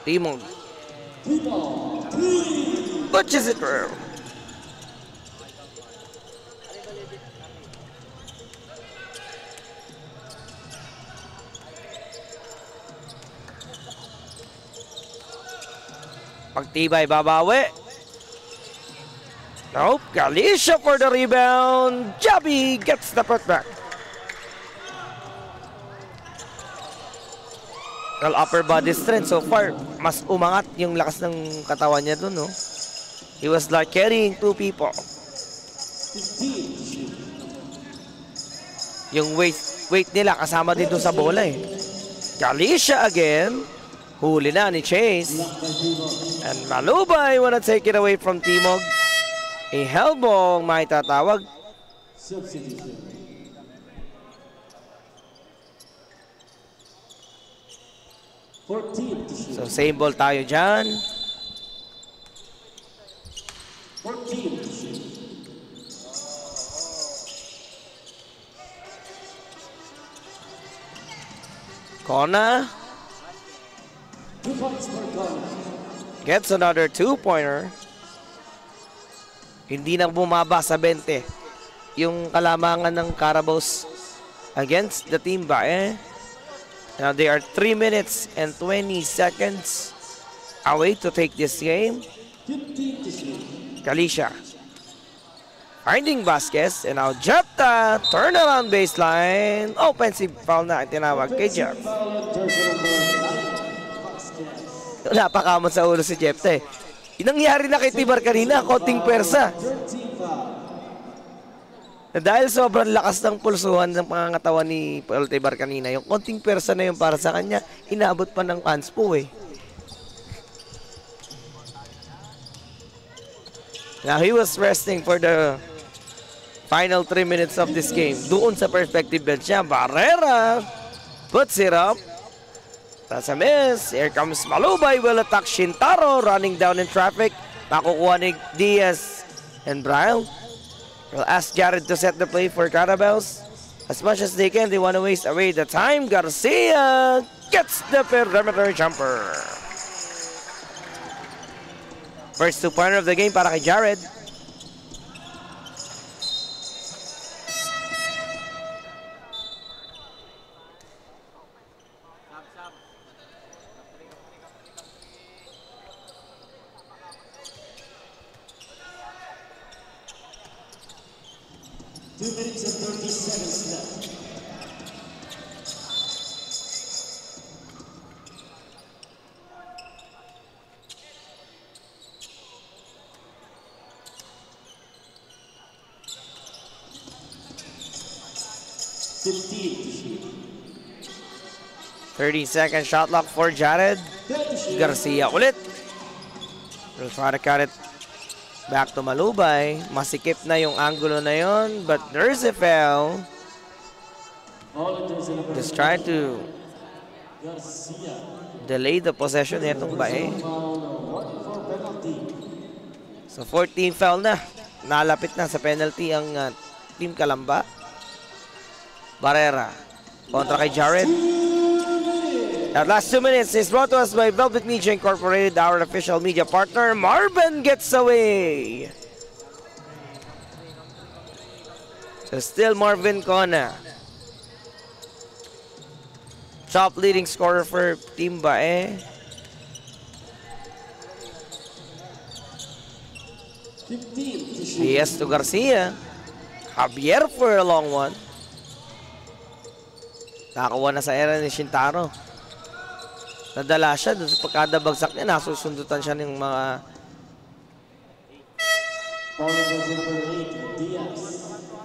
Timog pushes it through. Pagtibay, babawi. Nope, Galicia for the rebound. Jabi gets the putback. Well, upper body strength so far, mas umangat yung lakas ng katawan niya dun, no? He was like carrying two people. Yung weight nila kasama din dun sa bola eh. Galicia again. Huli na ni Chase. And Malubay wanna take it away from Timog. A elbow may tatawag. So same ball tayo dyan. Kona gets another two-pointer. Hindi na bumaba sa 20 yung kalamangan ng Carabaos against the team ba eh. Now they are 3 minutes and 20 seconds away to take this game. Galicia finding Vasquez and now Jepta turnaround baseline. Offensive foul na tinawag kay Jeff. Napakamot sa ulo si Jepta eh. Nangyari na kay Tibar kanina, konting pwersa. Dahil sobrang lakas ng pulsuhan ng pangangatawan ni Paul Tibar kanina, yung konting pwersa na yung para sa kanya, inaabot pa ng fans po eh. Now he was resting for the final 3 minutes of this game. Doon sa perspective bench niya, Barrera puts it up. That's a miss. Here comes Malubay, will attack Shintaro, running down in traffic. Makukuha ni Diaz and Braille. Will ask Jared to set the play for Carabaos. As much as they can, they want to waste away the time. Garcia gets the perimeter jumper. First 2-pointer of the game para kay Jared. Second shot lock for Jared. Garcia ulit. Will try to cut it back to Malubay. Masikip na yung angulo na yon, but there's a foul. Just try to delay the possession nitong Bae. So 14 foul na. Nalapit na sa penalty ang Team Kalamba. Barrera kontra kay Jared. That last 2 minutes is brought to us by Velvet Media Incorporated, our official media partner. Marvin gets away. So still Marvin Cona. Top leading scorer for Team Bae. Diaz to Garcia. Javier for a long one. Nakakuha na sa era ni Shintaro. Nadala siya dun sa pagkadabagsak niya, nasusundutan siya ng mga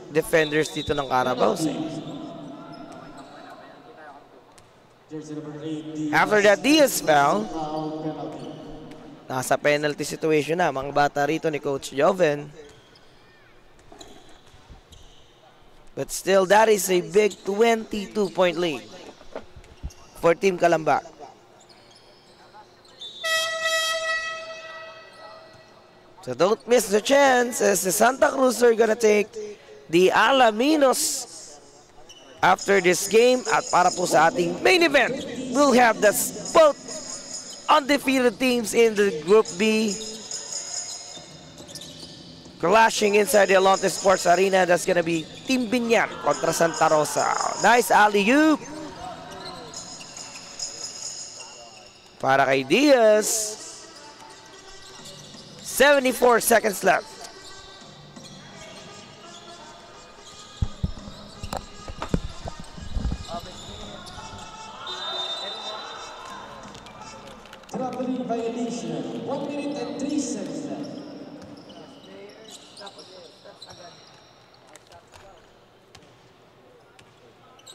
defenders dito ng Carabaos eh. After that Diaz foul, nasa penalty situation na mga bata rito ni Coach Joven. But still, that is a big 22-point lead for Team Kalamba. So don't miss the chance as the Santa Cruz are gonna take the Alaminos after this game. At para po sa ating main event, we'll have the both undefeated teams in the Group B clashing inside the Alonte Sports Arena. That's gonna be Team Binyan kontra Santa Rosa. Nice alley-oop para kay Diaz. 74 seconds left. Traveling violation. 1 minute and 3 seconds left.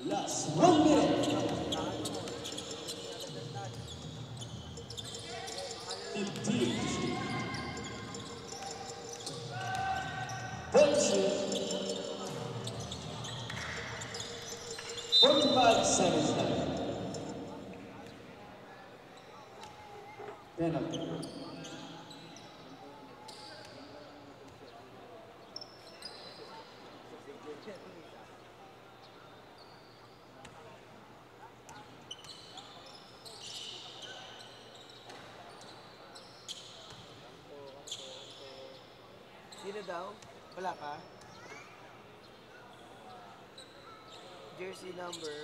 Last 1 minute. 15. 45 seconds left. Penalty. Sino daw? Wala ka? Jersey number.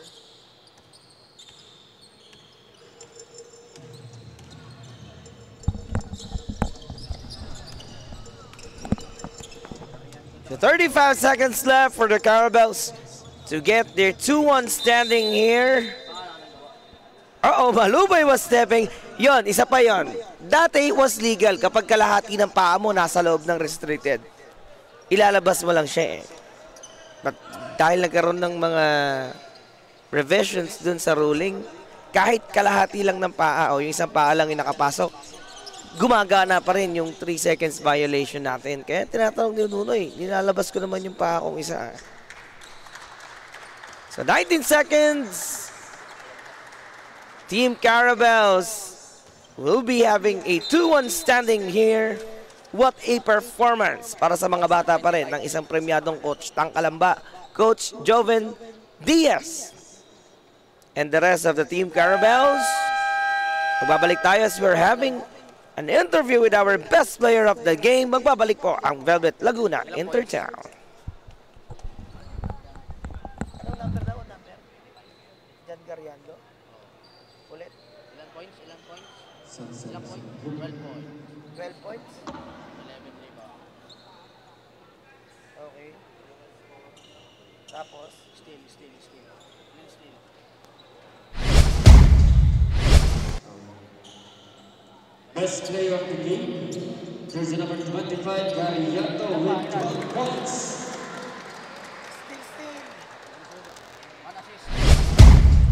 So 35 seconds left for the Carabaos to get their 2-1 standing here. Uh-oh, Malubay was stepping. Yon, isa pa yon. dati was legal kapag kalahati ng paa mo nasa loob ng restricted. Ilalabas mo lang siya eh. But dahil nagkaroon ng mga revisions dun sa ruling, kahit kalahati lang ng paa o yung isang paa lang yung nakapasok, gumagana pa rin yung 3 seconds violation natin. Kaya tinatanong ni Nunoy, nilalabas ko naman yung paa kong isa. So 19 seconds. Team Carabels will be having a 2-1 standing here. What a performance para sa mga bata pa rin ng isang premyadong coach, Tangkalamba, Coach Joven Diaz. And the rest of the Team Carabels, magbabalik tayo as we're having an interview with our best player of the game. Magbabalik po ang Velvet Laguna Intertown. Anong number daw? Jan Gariando? Ulit? Ilan points? 7 Ilang points? 12 points. 12 points? 11 rebound. Okay. Tapos? Steal. Best player of the game, jersey number 25, Garianto with 12 points.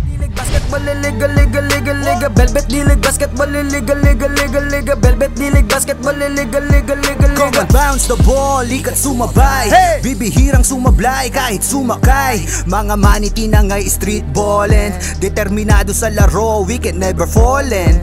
Dilig basketball, liga, Velvet dilig basketball, liga, Velvet dilig basketball, liga. Kung mag-bounce the ball, ikat sumabay. Bibihirang sumablay kahit sumakay. Mga maniti na nga'y street ballin', determinado sa laro, we can never fallin'.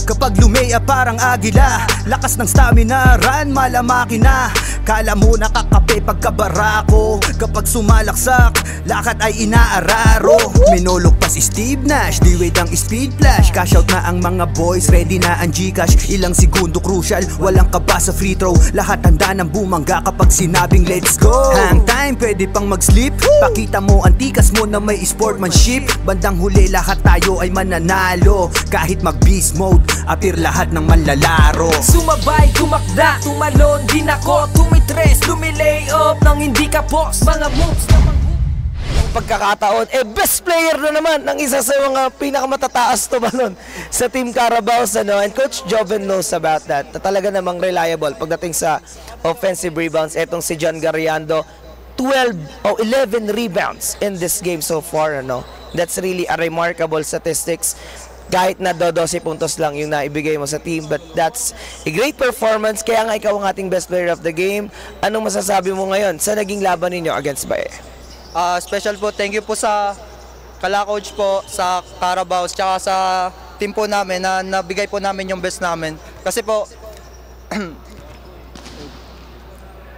Kapag lumea parang agila, lakas ng stamina, run malamaki na. Kala mo nakakape pagkabarako, kapag sumalaksak, lakad ay inaararo. Minulog pa si Steve Nash, di-wait ang speed flash. Cash out na ang mga boys, ready na ang Gcash. Ilang segundo crucial, walang kaba sa free throw. Lahat handa ng bumangga kapag sinabing let's go. Hang time, pwede pang mag-sleep. Pakita mo ang tikas mo na may sportsmanship. Bandang huli lahat tayo ay mananalo. Kahit mag-beast mode, appear lahat ng manlalaro. Sumabay, tumakda, tumalon, din ako, tumitres, lumilay up nang hindi ka post. Mga moves na Pagkakataon, best player na naman ng isa sa mga pinakamatataas tumalon sa Team Carabaos, and Coach Joven knows about that, na talaga namang reliable pagdating sa offensive rebounds. Etong si John Gariando, 11 rebounds in this game so far, That's really a remarkable statistics. Kahit na 12 puntos lang yung naibigay mo sa team, but that's a great performance. Kaya nga ikaw ang ating best player of the game. Anong masasabi mo ngayon sa naging laban ninyo against Bae? Special po, thank you po sa kala-coach po, sa Carabaos, tsaka sa team po namin na nabigay po namin yung best namin. Kasi po,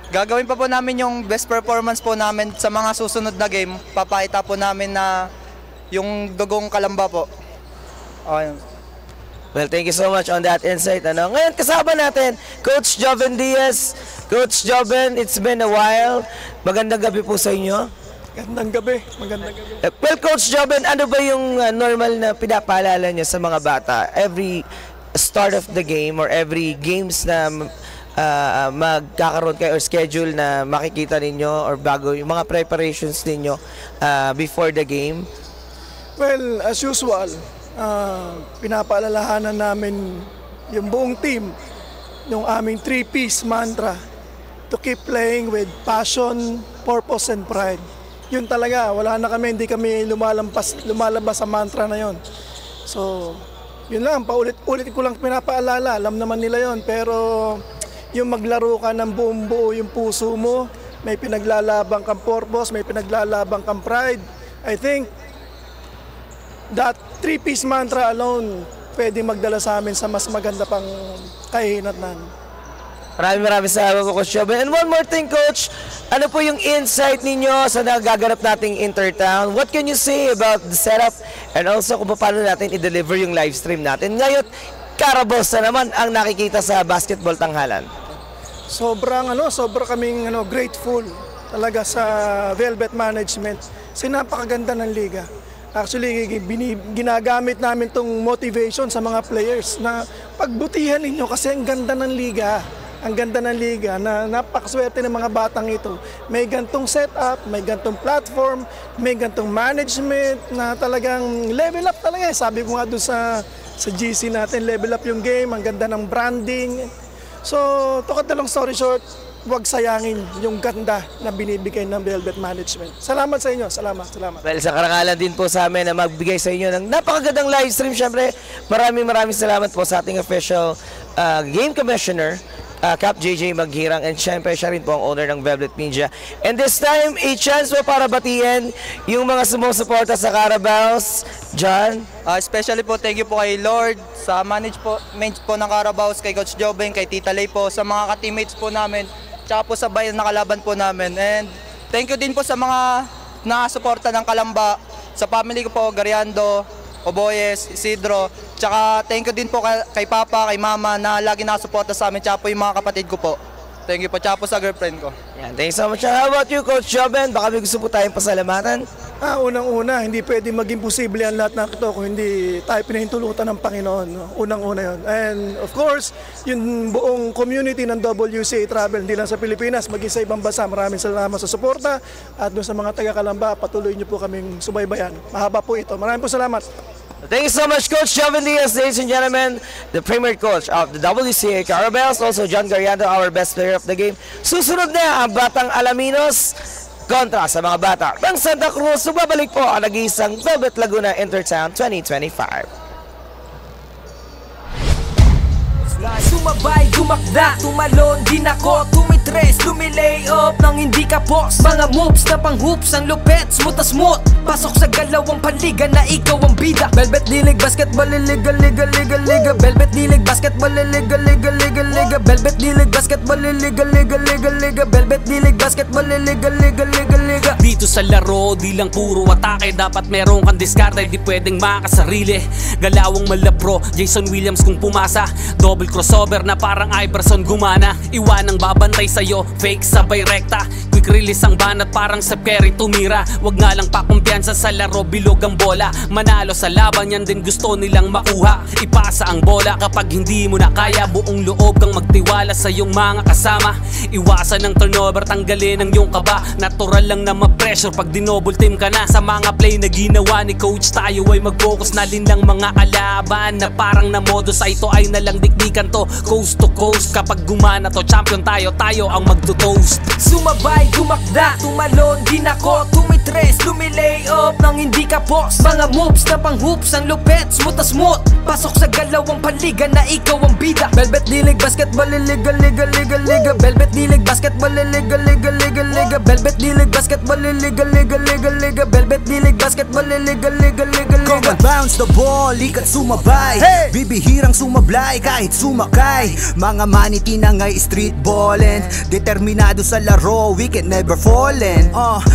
gagawin pa po namin yung best performance po namin sa mga susunod na game. Papakita po namin na yung dugong Kalamba po. Well, thank you so much on that insight. Ngayon kasama natin, Coach Joven Diaz. Coach Joven, it's been a while. Magandang gabi po sa inyo. Magandang gabi. Well, Coach Joven, ano ba yung normal na pinapaalala niyo sa mga bata? Every start of the game or every games na magkakaroon kayo or schedule na makikita ninyo or bago yung mga preparations ninyo before the game? Well, as usual, pinapaalalahanan namin yung buong team yung aming 3-piece mantra to keep playing with passion, purpose, and pride. Yun talaga, hindi kami lumalabas sa mantra na yun. So, yun lang, paulit-ulit ko lang pinapaalala, alam naman nila yun, pero yung maglaro ka ng buong buo yung puso mo, may pinaglalabang kang purpose, may pinaglalabang kang pride, I think that 3-piece mantra alone pwede magdala sa amin sa mas maganda pang kahihinatnan. Maraming salamat po, Coach Joven. And one more thing, Coach, ano po yung insight ninyo sa nagaganap nating Intertown? What can you say about the setup and also kung paano natin i-deliver yung live stream natin? Ngayon, Carabaos na naman ang nakikita sa basketball tanghalan. Sobrang kaming grateful talaga sa Velvet Management. Napakaganda ng liga. Actually, ginagamit namin tong motivation sa mga players na pagbutihan ninyo kasi ang ganda ng liga. Ang ganda ng liga na napakaswerte ng mga batang ito. May gantong setup, may gantong platform, may gantong management na talagang level up talaga. Sabi ko nga doon sa sa GC natin, level up yung game, ang ganda ng branding. So, to cut the long story short, huwag sayangin yung ganda na binibigay ng Velvet Management. Salamat sa inyo, salamat. Well, sa karangalan din po sa amin na magbigay sa inyo ng napakagandang live stream. Siyempre, maraming salamat po sa ating official game commissioner, Cap JJ Maghirang, and syempre siya rin po ang owner ng Velvet Media. And this time, a chance po para batiin yung mga sumusuporta sa Carabaos. John? Especially po, thank you po kay Lord, sa management po ng Carabaos, kay Coach Joben, kay Tita Lay po, sa mga ka-teammates po namin, tsaka po sa bayan na kalaban po namin. And thank you din po sa mga nakasuporta ng Kalamba, sa family ko po, Gariando, Oboyes, Isidro, tsaka thank you din po kay Papa, kay Mama na lagi nakasuporta sa amin, tsaka po yung mga kapatid ko po. Thank you po, tsaka po sa girlfriend ko. Yan, thank you so much. How about you, Coach Joben? Baka may gusto po tayong pasalamatan? Unang-una, hindi pwede maging posible ang lahat ng ito kung hindi tayo pinahintulutan ng Panginoon. No? Unang-una yun. And of course, yung buong community ng WCA Travel, hindi lang sa Pilipinas, maging sa ibang bansa, maraming salamat sa suporta. At doon sa mga taga-Kalamba, patuloy niyo po kaming subaybayan. Mahaba po ito. Maraming po salamat. Thank you so much, Coach Joven Diaz, ladies and gentlemen, the premier coach of the WCA Carabaos, also John Gariando, our best player of the game. Susunod na ang Batang Alaminos kontra sa mga bata ng Santa Cruz. Babalik po ang nag-iisang Velvet Laguna Intertown 2025. Sumabay, dumakda, tumalon din ako, tumitres, lumilay up nang hindi ka boss. Mga moves na pang hoops, ang lupet, smooth na smooth. Pasok sa galawang panliga na ikaw ang bida. Velvet Dilig Basketball, liga. Velvet Dilig Basketball, liga. Velvet Dilig Basketball, liga. Velvet Dilig Basketball, liga. Dito sa laro, di lang puro atake, dapat meron kang diskarte, di pwedeng makasarili. Galawang malapro, Jason Williams kung pumasa, double crossover na parang Iverson gumana. Iwanang babantay sa'yo, fake sabay rekta, quick release ang banat parang Steph Curry tumira. Wag nga lang pakumpiyansa sa laro, bilog ang bola. Manalo sa laban, yan din gusto nilang makuha. Ipasa ang bola kapag hindi mo na kaya, buong loob kang magtiwala sa iyong mga kasama. Iwasan ng turnover, tanggalin ang iyong kaba. Natural lang na ma-pressure pag dinouble team ka na. Sa mga play na ginawa ni coach, tayo ay mag-focus na din ng mga kalaban na parang na modus ay ito ay nalang dikdikan to, coast to coast. Kapag gumana to, champion tayo ang magto-toast. Sumabay, dumakda, tumalon din ako, tumitres, lumilay up nang hindi ka boss. Mga moves na pang hoops, ang lupet, smooth na smooth. Pasok sa galawang panliga na ikaw ang bida. Velvet Dilig Basketball, liga. Velvet Dilig Basketball, liga. Velvet Dilig Basketball, liga. Velvet Dilig Basketball, liga. Come and bounce the ball, ikat sumabay. Bibihirang sumablay kahit sumakay. Mga maniti na ngay street ballin', determinado sa laro, we can never fallen.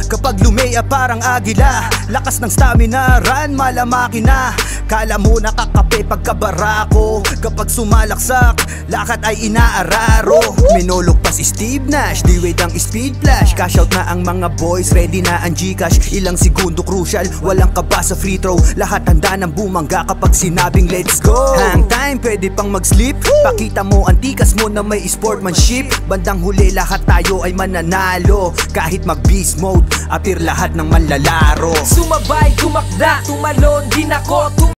Kapag lumea parang agila, lakas ng stamina, run malamaki na. Kala mo nakakape pagkabarako, kapag sumalaksak, lakat ay inaararo. Minulog pa si Steve Nash, di wait ang speed flash. Cash out na ang mga boys, ready na ang Gcash. Ilang segundo crucial, walang kaba sa free throw. Lahat handa ng bumangga kapag sinabing let's go. Hang time, pwede pang mag-sleep. Pakita mo ang tikas mo na may sportsmanship. Bandang huli lahat tayo ay mananalo. Kahit mag-beast mode, appear lahat ng manlalaro. Sumabay, dumakda, tumalon din ako,